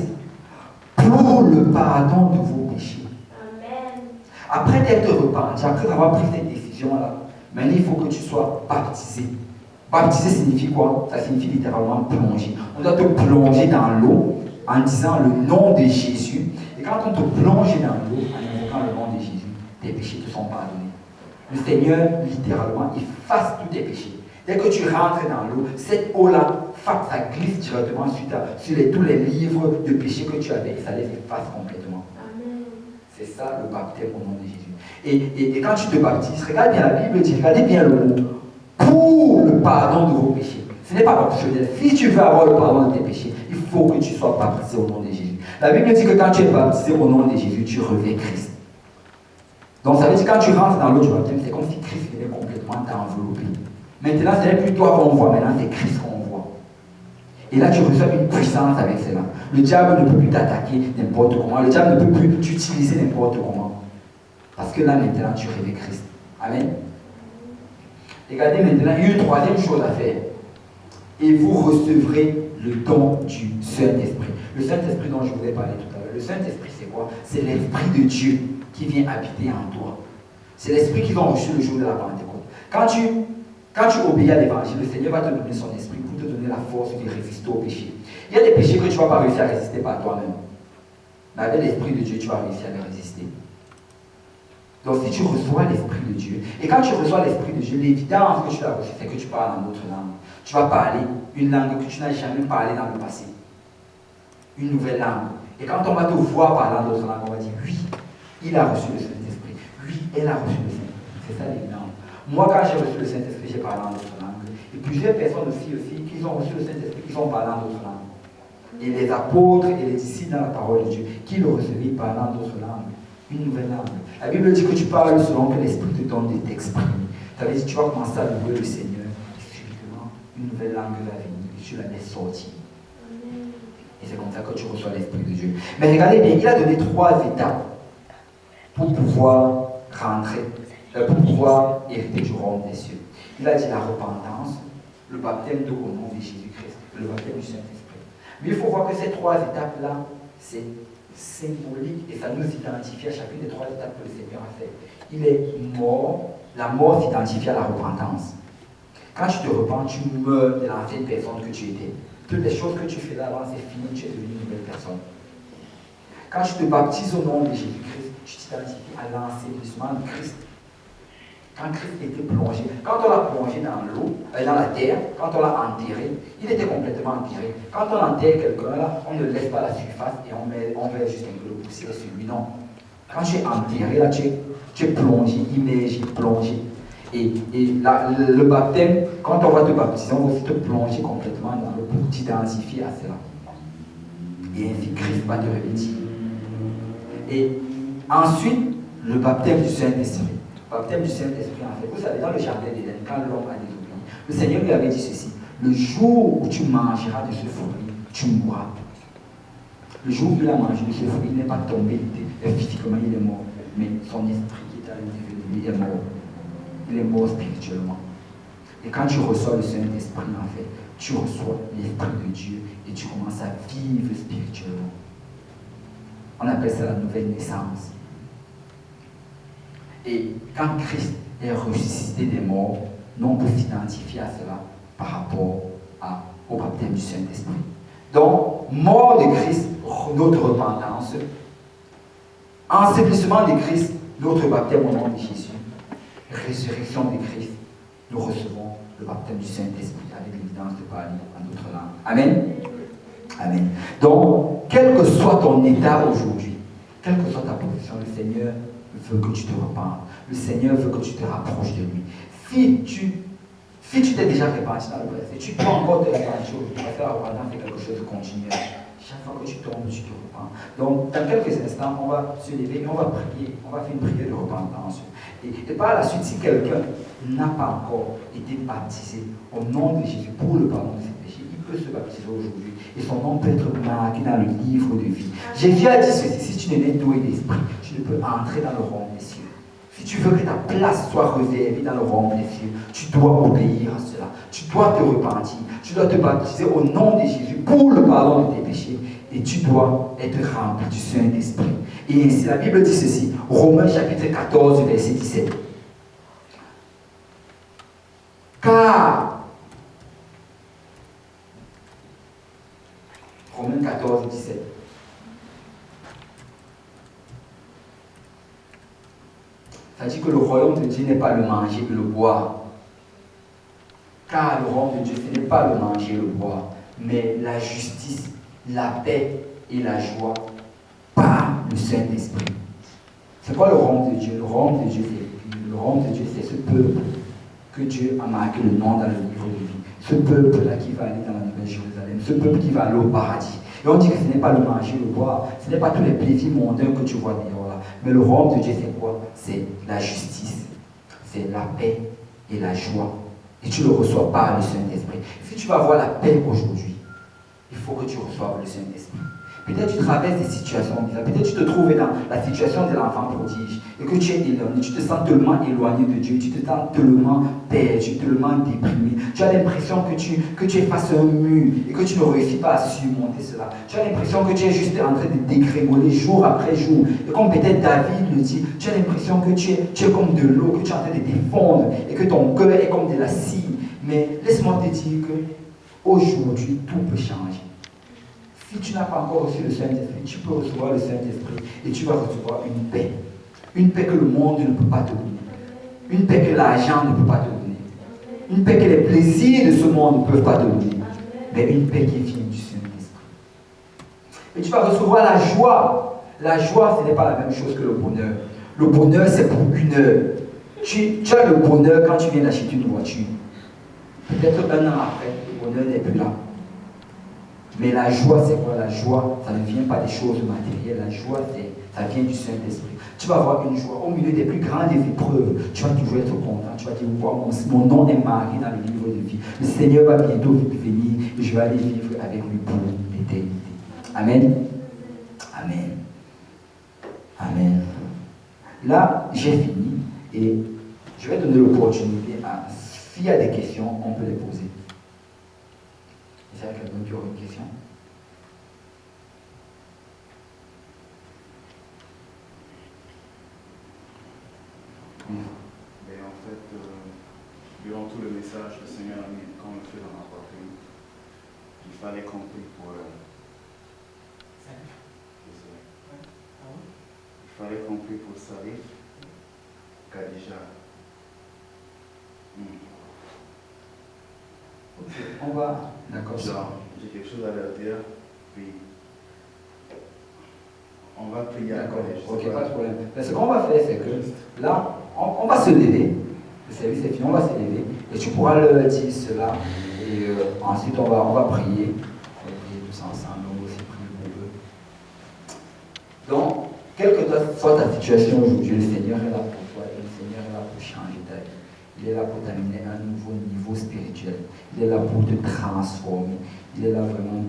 pour le pardon de vos péchés. Amen. Après d'être repenti, après avoir pris cette décision-là, maintenant, il faut que tu sois baptisé. Baptiser signifie quoi? Ça signifie littéralement plonger. On doit te plonger dans l'eau en disant le nom de Jésus. Et quand on te plonge dans l'eau, en invoquant le nom de Jésus, tes péchés te sont pardonnés. Le Seigneur, littéralement, il efface tous tes péchés. Dès que tu rentres dans l'eau, cette eau-là, ça glisse directement sur tous les livres de péchés que tu avais et ça les efface complètement. Amen. C'est ça le baptême au nom de Jésus. Et quand tu te baptises, regarde bien la Bible, regardez bien le mot. Pour le pardon de vos péchés. Ce n'est pas optionnel. Si tu veux avoir le pardon de tes péchés, il faut que tu sois baptisé au nom de Jésus. La Bible dit que quand tu es baptisé au nom de Jésus, tu revêts Christ. Donc ça veut dire que quand tu rentres dans l'eau du baptême, c'est comme si Christ venait complètement t'envelopper. Maintenant, ce n'est plus toi qu'on voit, maintenant c'est Christ qu'on voit. Et là, tu reçois une puissance avec cela. Le diable ne peut plus t'attaquer n'importe comment. Le diable ne peut plus t'utiliser n'importe comment. Parce que là, maintenant, tu revêts Christ. Amen. Regardez maintenant, il y a une troisième chose à faire. Et vous recevrez le don du Saint-Esprit. Le Saint-Esprit dont je vous ai parlé tout à l'heure. Le Saint-Esprit, c'est quoi? C'est l'Esprit de Dieu qui vient habiter en toi. C'est l'Esprit qu'ils ont reçu le jour de la Pentecôte. Quand tu obéis à l'Évangile, le Seigneur va te donner son Esprit pour te donner la force de résister au péché. Il y a des péchés que tu ne vas pas réussir à résister par toi-même. Mais avec l'Esprit de Dieu, tu vas réussir à les résister. Donc si tu reçois l'Esprit de Dieu, et quand tu reçois l'Esprit de Dieu, l'évidence que tu as reçue, c'est que tu parles en d'autres langues. Tu vas parler une langue que tu n'as jamais parlé dans le passé. Une nouvelle langue. Et quand on va te voir parler en d'autres langues, on va dire, oui, il a reçu le Saint-Esprit. Oui, elle a reçu le Saint-Esprit. C'est ça l'évidence. Moi, quand j'ai reçu le Saint-Esprit, j'ai parlé en d'autres langues. Et plusieurs personnes aussi, qui ont reçu le Saint-Esprit, qui ont parlé en d'autres langues. Et les apôtres et les disciples dans la parole de Dieu, qui le recevaient parlant d'autres langues. Une nouvelle langue. La Bible dit que tu parles selon que l'Esprit te donne de t'exprimer. Ça veut dire que tu vas commencer à louer le Seigneur. Et subitement, une nouvelle langue va venir et tu la laisses sortir. Et c'est comme ça que tu reçois l'Esprit de Dieu. Mais regardez bien, il a donné 3 étapes pour pouvoir rentrer, pour pouvoir hériter du royaume des cieux. Il a dit la repentance, le baptême au nom de Jésus-Christ, le baptême du Saint-Esprit. Mais il faut voir que ces 3 étapes-là, c'est symbolique et ça nous identifie à chacune des 3 étapes que le Seigneur a fait. Il est mort, la mort s'identifie à la repentance. Quand tu te repens, tu meurs de l'ancienne personne que tu étais. Toutes les choses que tu faisais avant, c'est fini, tu es devenu une nouvelle personne. Quand tu te baptises au nom de Jésus-Christ, tu t'identifies à l'enseignement de Christ. Quand Christ était plongé, quand on l'a plongé dans l'eau, dans la terre, quand on l'a enterré, il était complètement enterré. Quand on enterre quelqu'un, là, on ne laisse pas la surface et on met juste un peu de poussière sur lui. Non. Quand tu es enterré, là, tu es plongé, immergé, plongé. Et le baptême, quand on va te baptiser, on va aussi te plonger complètement dans l'eau pour t'identifier à cela. Et ainsi, Christ va te revêtir. Et ensuite, le baptême du Saint-Esprit. Le baptême du Saint-Esprit, en fait, vous savez, dans le jardin d'Éden, quand l'homme a désobéi, le Seigneur lui avait dit ceci: le jour où tu mangeras de ce fruit, tu mourras. Le jour où il a mangé de ce fruit, il n'est pas tombé, physiquement il est mort, mais son esprit qui est à l'intérieur de lui est mort. Il est mort spirituellement. Et quand tu reçois le Saint-Esprit, en fait, tu reçois l'Esprit de Dieu et tu commences à vivre spirituellement. On appelle ça la nouvelle naissance. Et quand Christ est ressuscité des morts, nous on peut s'identifier à cela par rapport au baptême du Saint-Esprit. Donc, mort de Christ, notre repentance. Ensevelissement de Christ, notre baptême au nom de Jésus. Résurrection de Christ, nous recevons le baptême du Saint-Esprit avec l'évidence de parler en d'autres langues. Amen. Amen. Donc, quel que soit ton état aujourd'hui, quelle que soit ta position, le Seigneur veut que tu te repentes. Le Seigneur veut que tu te rapproches de lui. Si tu t'es déjà repenti dans le passé, tu peux encore te repentir aujourd'hui. Parce que la repentance est quelque chose de continuel. Chaque fois que tu tombes, tu te repens. Donc, dans quelques instants, on va se lever et on va prier. On va faire une prière de repentance. Et par la suite, si quelqu'un n'a pas encore été baptisé au nom de Jésus pour le pardon de ses péchés, il peut se baptiser aujourd'hui. Et son nom peut être marqué dans le livre de vie. Jésus a dit ceci: si tu n'es doué d'esprit, tu ne peux entrer dans le royaume des cieux. Si tu veux que ta place soit réservée dans le royaume des cieux, tu dois obéir à cela. Tu dois te repentir. Tu dois te baptiser au nom de Jésus pour le pardon de tes péchés. Et tu dois être rempli du Saint-Esprit. Et ainsi, la Bible dit ceci, Romains chapitre 14, verset 17. Car, Romains 14, 17. Ça dit que le royaume de Dieu n'est pas le manger et le boire. Car le royaume de Dieu, ce n'est pas le manger et le boire, mais la justice, la paix et la joie par le Saint-Esprit. C'est quoi le royaume de Dieu? Le royaume de Dieu, c'est ce peuple que Dieu a marqué le nom dans le livre de vie. Ce peuple-là qui va aller dans la Nouvelle Jérusalem, ce peuple qui va aller au paradis. Et on dit que ce n'est pas le manger, le boire, ce n'est pas tous les plaisirs mondains que tu vois dehors là. Mais le royaume de Dieu, c'est quoi? C'est la justice, c'est la paix et la joie. Et tu le reçois par le Saint-Esprit. Si tu vas avoir la paix aujourd'hui, il faut que tu reçoives le Saint-Esprit. Peut-être tu traverses des situations bizarres. Peut-être tu te trouves dans la situation de l'enfant prodige et que tu es éloigné, tu te sens tellement éloigné de Dieu, tu te sens tellement perdu, tellement déprimé. Tu as l'impression que tu es face à un mur et que tu ne réussis pas à surmonter cela. Tu as l'impression que tu es juste en train de dégringoler jour après jour. Et comme peut-être David le dit, tu as l'impression que tu es comme de l'eau, que tu es en train de t'effondrer et que ton cœur est comme de la cire. Mais laisse-moi te dire que aujourd'hui, tout peut changer. Si tu n'as pas encore reçu le Saint-Esprit, tu peux recevoir le Saint-Esprit et tu vas recevoir une paix. Une paix que le monde ne peut pas te donner. Une paix que l'argent ne peut pas te donner. Une paix que les plaisirs de ce monde ne peuvent pas te donner. Mais une paix qui vient du Saint-Esprit. Et tu vas recevoir la joie. La joie, ce n'est pas la même chose que le bonheur. Le bonheur, c'est pour une heure. Tu as le bonheur quand tu viens d'acheter une voiture. Peut-être un an après, le bonheur n'est plus là. Mais la joie, c'est quoi? La joie, ça ne vient pas des choses matérielles. La joie, ça vient du Saint-Esprit. Tu vas avoir une joie au milieu des plus grandes épreuves. Tu vas toujours être content. Tu vas dire, wow, mon nom est marqué dans le livre de vie. Le Seigneur va bientôt venir et je vais aller vivre avec lui pour l'éternité. Amen. Amen. Amen. Là, j'ai fini et je vais donner l'opportunité à, s'il y a des questions, on peut les poser. Est-ce qu'il y a quelqu'un qui aura une question? Oui. Mais en fait, durant tout le message, le Seigneur a mis comme le feu dans ma poitrine. Il fallait compter pour... Il fallait compter pour Salif, Khadija. Ok, on va. D'accord. J'ai quelque chose à leur dire, puis on va prier. D'accord, ok, pas de problème. Mais ce qu'on va faire, c'est que là, on va se lever. Le service est fini, on va se lever. Et tu pourras leur dire cela. Et ensuite, on va prier. On va prier tous ensemble. On va aussi prier pour eux. Donc, quelle que soit ta situation aujourd'hui, le Seigneur est là pour toi. Et le Seigneur est là pour changer ta vie. Il est là pour t'amener à un nouveau niveau spirituel. Il est là pour te transformer. Il est là vraiment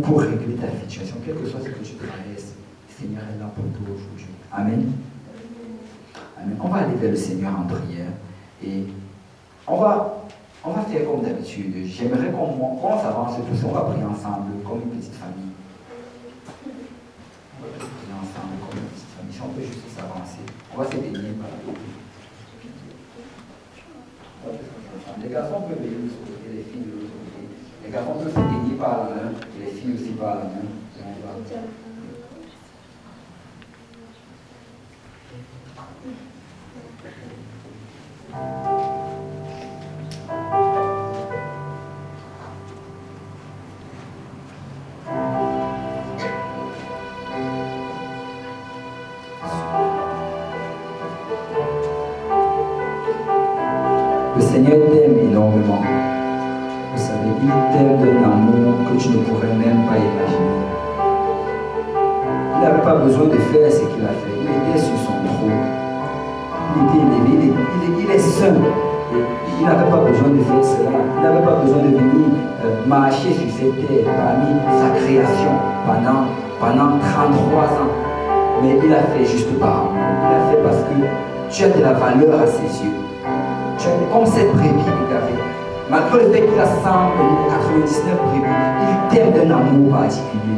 pour régler ta situation. Quel que soit ce que tu traverses, le Seigneur est là pour toi aujourd'hui. Amen. Amen. On va aller vers le Seigneur en prière. Et on va faire comme d'habitude. J'aimerais qu'on s'avance tous. On va prier ensemble comme une petite famille. On va prier ensemble comme une petite famille. Si on peut juste s'avancer. On va se baigner par la. Les garçons peuvent veiller de ce côté, les filles de l'autre côté. Les garçons peuvent se baigner par la main, et les filles aussi par la main. Et on va. Le Seigneur t'aime énormément. Vous savez, il t'aime d'un amour que tu ne pourrais même pas imaginer. Il n'avait pas besoin de faire ce qu'il a fait. Il était sur son trône. Il était élevé. Il est saint. Et il n'avait pas besoin de faire cela. Il n'avait pas besoin de venir marcher sur cette terre parmi sa création pendant 33 ans. Mais il a fait juste par amour. Il a fait parce que tu as de la valeur à ses yeux. Comme cette brebis égarée. Malgré le fait qu'il a 199 brebis, il t'aime d'un amour particulier.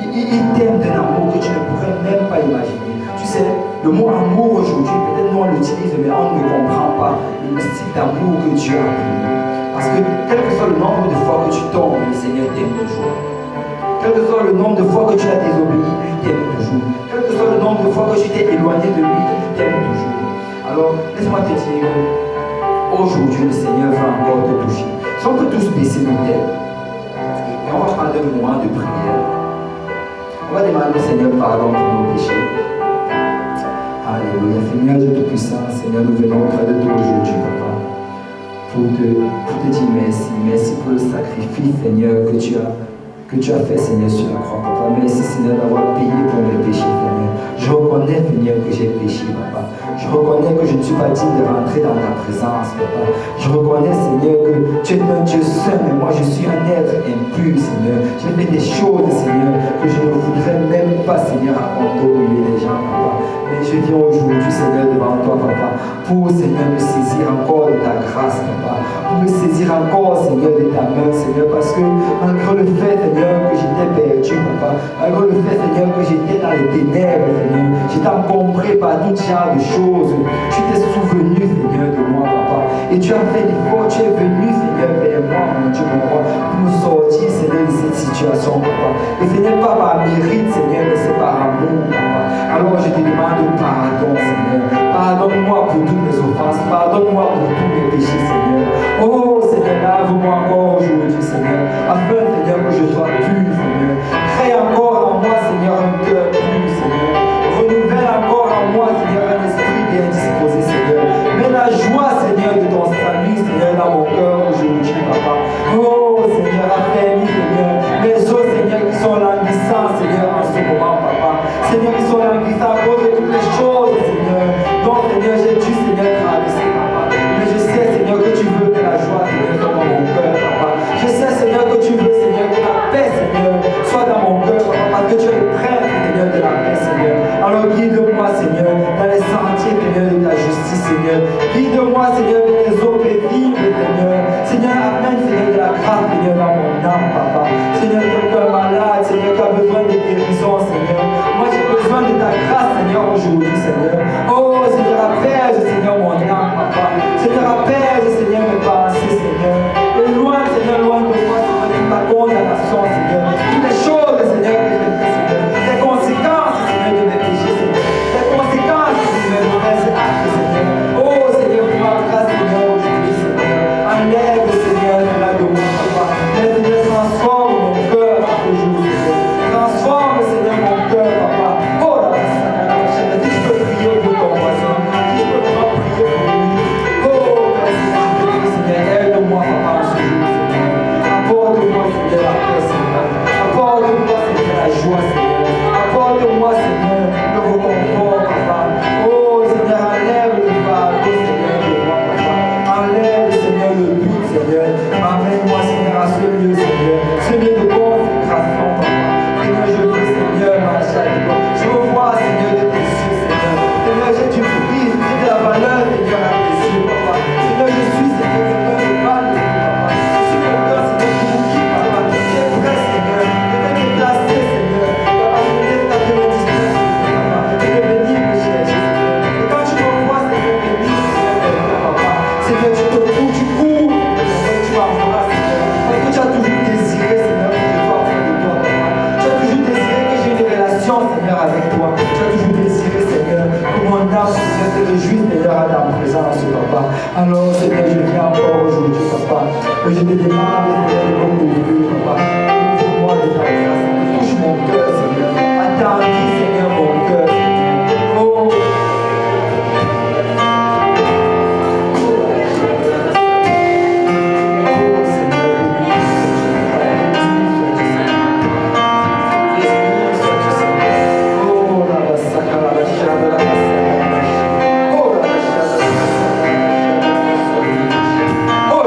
Il t'aime d'un amour que tu ne pourrais même pas imaginer. Tu sais, le mot amour aujourd'hui, peut-être nous on l'utilise, mais on ne comprend pas le style d'amour que Dieu a pour nous. Parce que quel que soit le nombre de fois que tu tombes, le Seigneur t'aime toujours. Quel que soit le nombre de fois que tu as désobéi, il t'aime toujours. Quel que soit le nombre de fois que tu t'es éloigné de lui, il t'aime toujours. Alors, laisse-moi te dire que aujourd'hui, le Seigneur va encore te toucher. Si on peut tous baisser nos têtes, et on va prendre un moment de prière. On va demander au Seigneur pardon pour nos péchés. Alléluia. Seigneur Dieu Tout-Puissant, Seigneur, nous venons auprès de toi aujourd'hui, Papa, pour te dire merci. Merci pour le sacrifice, Seigneur, que tu as fait, Seigneur, sur la croix, Papa. Merci, Seigneur, d'avoir payé pour mes péchés, Seigneur. Je reconnais, Seigneur, que j'ai j'ai péché, papa. Je reconnais que je ne suis pas digne de rentrer dans ta présence, papa. Je reconnais, Seigneur, que tu es un Dieu saint, mais moi je suis un être impur, Seigneur. J'ai fait des choses, Seigneur, que je ne voudrais même pas, Seigneur, raconter au milieu des gens, papa. Mais je viens aujourd'hui, Seigneur, devant toi, papa, pour, Seigneur, me saisir encore de ta grâce, papa. Pour me saisir encore, Seigneur, de ta main, Seigneur, parce que malgré le fait, Seigneur, que j'étais perdu, papa, malgré le fait, Seigneur, que j'étais dans les ténèbres, Seigneur, j'étais encombré par tout genre de choses. Tu t'es souvenu, Seigneur, de moi, papa. Et tu as fait l'effort, tu es venu, Seigneur, vers moi, mon Dieu, mon roi, pour me sortir, Seigneur, de cette situation, papa. Et ce n'est pas par mérite, Seigneur, mais c'est par amour, papa. Alors je te demande pardon, Seigneur. Pardonne-moi pour toutes mes offenses. Pardonne-moi pour tous mes péchés, Seigneur. Oh, Seigneur, lave-moi encore aujourd'hui, Seigneur. Afin, Seigneur, que je sois pur, Seigneur. Crée encore en moi, Seigneur, un cœur pur, Seigneur. Renouvelle encore en moi, Seigneur, un esprit bien disposé, Seigneur. Mets la joie, Seigneur, de ton salut, Seigneur, dans mon cœur aujourd'hui, papa. Oh, Seigneur, affermis, Seigneur, mes os, Seigneur, qui sont languissants, Seigneur, en ce moment, papa. Seigneur, qui sont languissants à cause de toutes les choses, Seigneur. Donc, Seigneur, j'ai dû, Seigneur, traverser, papa. Mais je sais, Seigneur, que tu veux que la joie, Seigneur, soit dans mon cœur, papa. Je sais, Seigneur, que tu veux, Seigneur, que la paix, Seigneur, soit dans mon cœur, papa, parce que tu es le prince, Seigneur, de la paix, Seigneur. Alors, guide-moi, Seigneur, dans les sentiers, Seigneur, de ta justice, Seigneur. Guide-moi, Seigneur, vers les eaux paisibles, Seigneur. Seigneur, amène, Seigneur, de la grâce, Seigneur, dans mon âme, papa. Seigneur, quelqu'un malade, Seigneur, qui a besoin de guérison, Seigneur. Moi, j'ai besoin de ta grâce, Seigneur, aujourd'hui, Seigneur. Oh, Seigneur, apaise, Seigneur, mon âme, papa. Seigneur, apaise, Seigneur, mes pensées, Seigneur. Et loin, Seigneur, loin de moi, Seigneur, toute la condamnation, Seigneur. Toutes les choses, Seigneur, que j'ai fait, Seigneur. Les conséquences, Seigneur, de mes péchés, Seigneur. Les conséquences, de mes mauvais actes, Seigneur. Oh, Seigneur, pour ma grâce, Seigneur, aujourd'hui, Seigneur. Enlève, Seigneur, cela de moi, papa. Mais, Seigneur, transforme mon cœur aujourd'hui, Seigneur. Transforme, Seigneur, mon cœur, papa. Oh, là, si je peux prier pour ton voisin, si je peux vraiment prier pour lui. Oh, Père, Seigneur, aide-moi, papa, en ce jour, Seigneur. Apporte-moi, Seigneur, la paix, Seigneur. Apporte-moi, Seigneur, la joie, Seigneur. Apporte-moi, Seigneur, le réconfort, papa. Oh, Seigneur, enlève le fardeau, Seigneur, de moi, papa. Enlève, Seigneur, le doute, Seigneur. Amène-moi, Seigneur, à ce lieu, Seigneur. Ce lieu de consécration, papa. Seigneur, je veux, Seigneur, marcher avec toi. Je veux voir, Seigneur, de tes yeux, Seigneur. Seigneur, j'ai du prix, j'ai de la valeur, Seigneur, à tes yeux, papa. Seigneur, je suis, Seigneur, quelqu'un de mal, papa. Je suis quelqu'un, Seigneur, qui vous quitte, papa. J'ai prêt, Seigneur, de me déplacer, Seigneur. Papa, je me laisse ta bénédiction, papa. Et de venir me chercher, Seigneur. Et quand tu me vois, Seigneur, venir, Seigneur, papa. Seigneur, tu te cours, tu cours, Seigneur, tu m'embrasses, Seigneur. Parce que tu as toujours désiré, Seigneur, que je sois auprès de toi, papa. Tu as toujours désiré que j'ai une relation, Seigneur, avec toi. Tu as toujours désiré, Seigneur, que mon âme, Seigneur, se réjouisse, Seigneur, à ta présence, papa. Alors, Seigneur, je viens encore aujourd'hui, papa. Et je te demande, Seigneur, de me couvrir, papa. Ouvre-moi de ta grâce. Touche mon cœur, Seigneur. Attendis, Seigneur, mon cœur, Seigneur. Oh, Oh,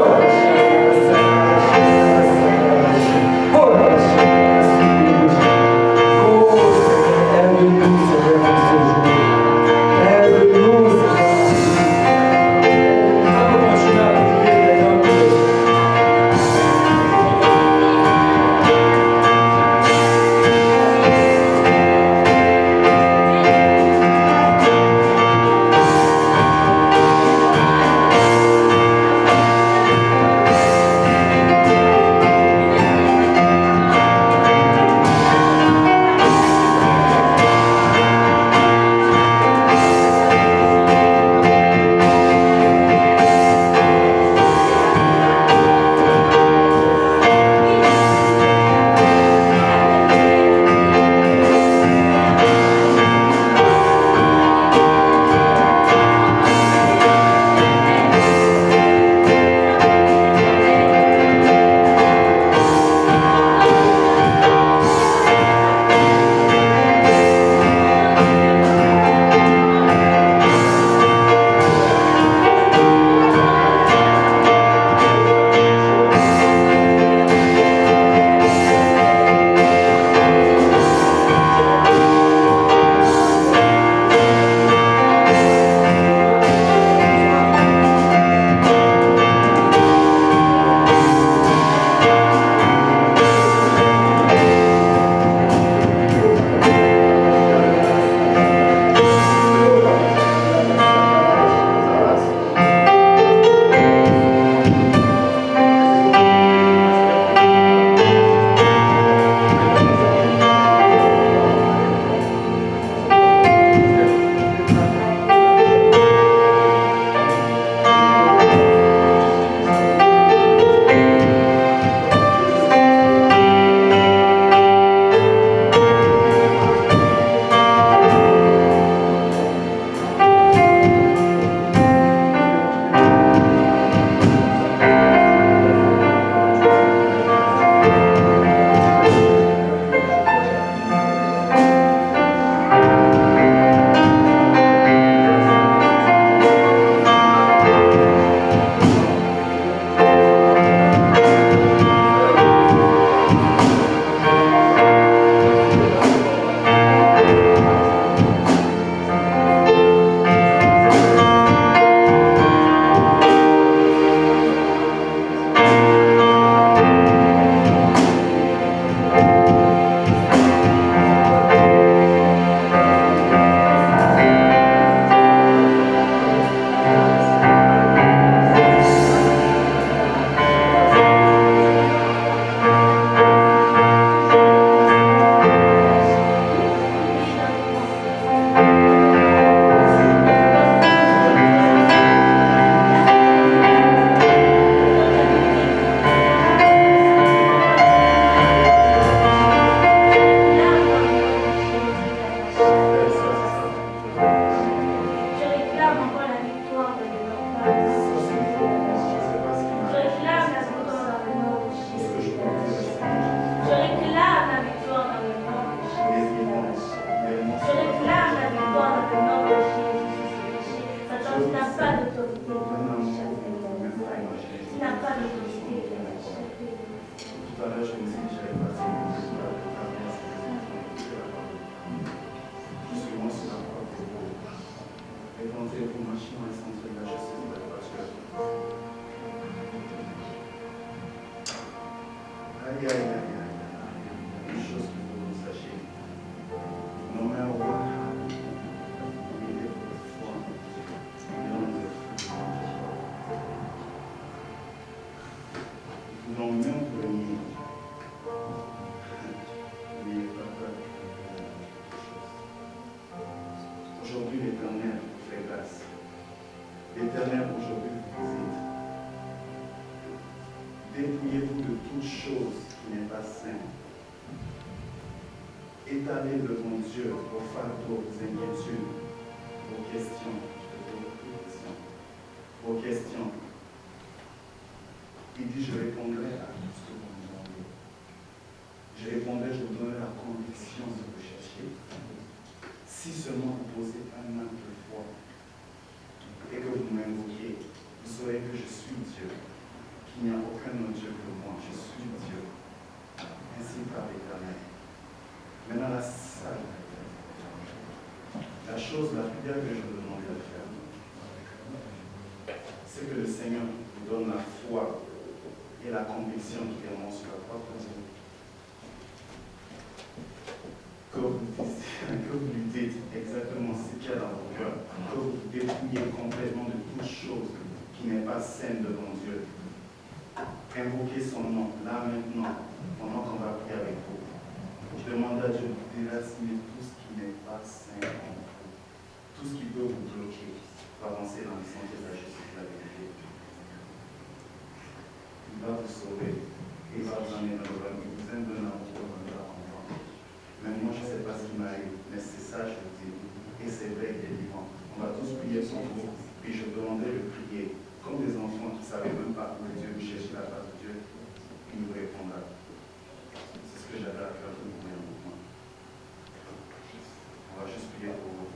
il y a une chose qu'il faut que vous sachiez. No matter what happens, we live with foi. Non, même premier. N'ayez pas peur. Aujourd'hui, l'Éternel vous fait grâce. L'Éternel aujourd'hui vous visite. Dépouillez-vous de toute chose qui n'est pas saine. Étalez devant Dieu vos fardeaux, vos inquiétudes, vos questions. Vos questions. Il dit, je répondrai à tout ce que vous me demandez. Je répondrai, je vous donnerai la conviction de vous chercher. Si seulement vous posez un acte de foi et que vous m'invoquez, vous saurez que je suis Dieu, qu'il n'y a aucun autre Dieu que moi. Je suis Dieu. Ainsi par l'Éternel. Maintenant, la chose la plus belle que je vous demande de faire, c'est que le Seigneur vous donne la foi et la conviction qui est sur la croix pour vous. Que vous lui dites exactement ce qu'il y a dans vos cœurs, que vous vous dépouillez complètement de toute chose qui n'est pas saine devant Dieu. Invoquez son nom, là maintenant, pendant qu'on va prier avec vous. Je demande à Dieu de déraciner tout ce qui n'est pas sain en vous, tout ce qui peut vous bloquer pour avancer dans le sentier de la justice et de la vérité. Il va vous sauver et il va vous emmener dans le royaume. Il vous aime d'un amour qu'on ne va comprendre. Mais moi, je ne sais pas ce qui m'arrive, mais c'est ça, je vous dis. Et c'est vrai, il est vivant. On va tous prier pour vous, puis je demandais de prier comme des enfants qui ne savaient même pas où Dieu, chercher la face de Dieu. Il nous répondra. C'est ce que j'avais à faire de vous en mouvement. On va juste prier pour vous.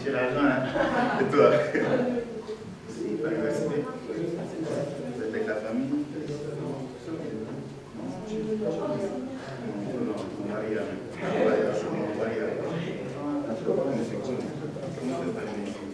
J'ai l'argent, hein? Et toi? Aussi, pas l'université. Vous êtes avec la famille? Non, Maria. Maria. C'est cool. Comment vous êtes arrivé ici?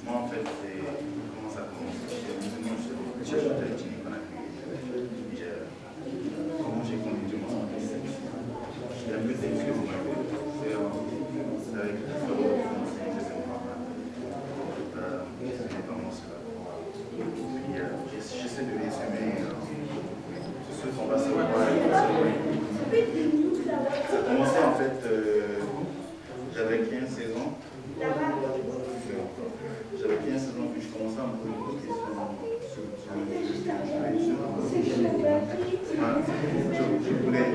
Moi, en fait, c'est comment ça commence. Comment j'ai conduit mon entreprise. J'ai un peu d'excuses, c'est avec c'est vraiment cela. Puis j'essaie de les aimer. Ceux qu'on va savoir. Ça a commencé en fait, j'avais 15-16 ans. J'avais 15 ans, puis je commençais à me poser beaucoup de questions sur le je voulais,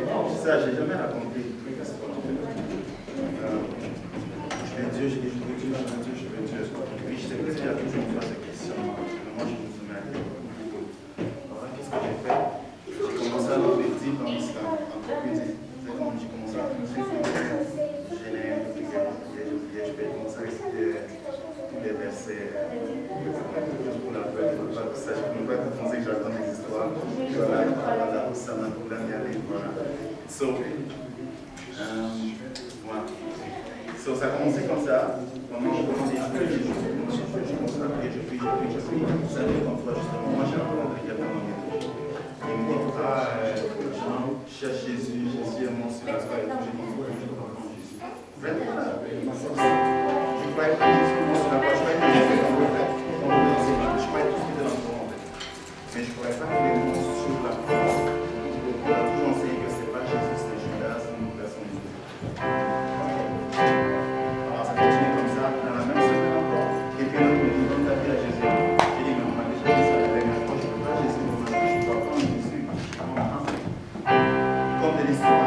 ça, j'ai jamais raconté. Je veux Dieu, je veux Dieu, je veux Dieu, je veux Dieu. Puis j'étais petit à toujours me faire ces questions. Moi, je me suis mis à dire, alors, qu'est-ce que j'ai fait? J'ai commencé à me dire dans l'islam, encore plus dit. C'est comme j'ai commencé à me dire, je vais commencer à réciter tous les versets pour la peur, je ne peux pas te penser que j'attends des histoires. Voilà, ça m'a tout la aller. Voilà. So, ça a commencé comme ça. Vraiment, je commençais à prier, je prie. Ça fait comme toi, justement. Moi, j'ai rencontré quelqu'un dans mes vies. Il me dit, Jean, cherche Jésus, Jésus est mon sur la croix. Et je dis, il faut que je croie en Jésus. Vraiment, je croyais pas Jésus sur la croix. Je croyais que Jésus était en fait. Je croyais tout ce qui était dans le monde, en fait. Mais je ne croyais pas qu'il y ait des monstres sur la croix. On a toujours enseigné que ce n'est pas Jésus, c'est Judas, c'est une personne. Alors ça continue comme ça, dans la même semaine encore. Quelqu'un d'autre me dit, donne ta vie à Jésus. J'ai dit, mais on m'a déjà dit ça la dernière fois, je ne peux pas Jésus, je ne peux pas Jésus. Comme de l'histoire.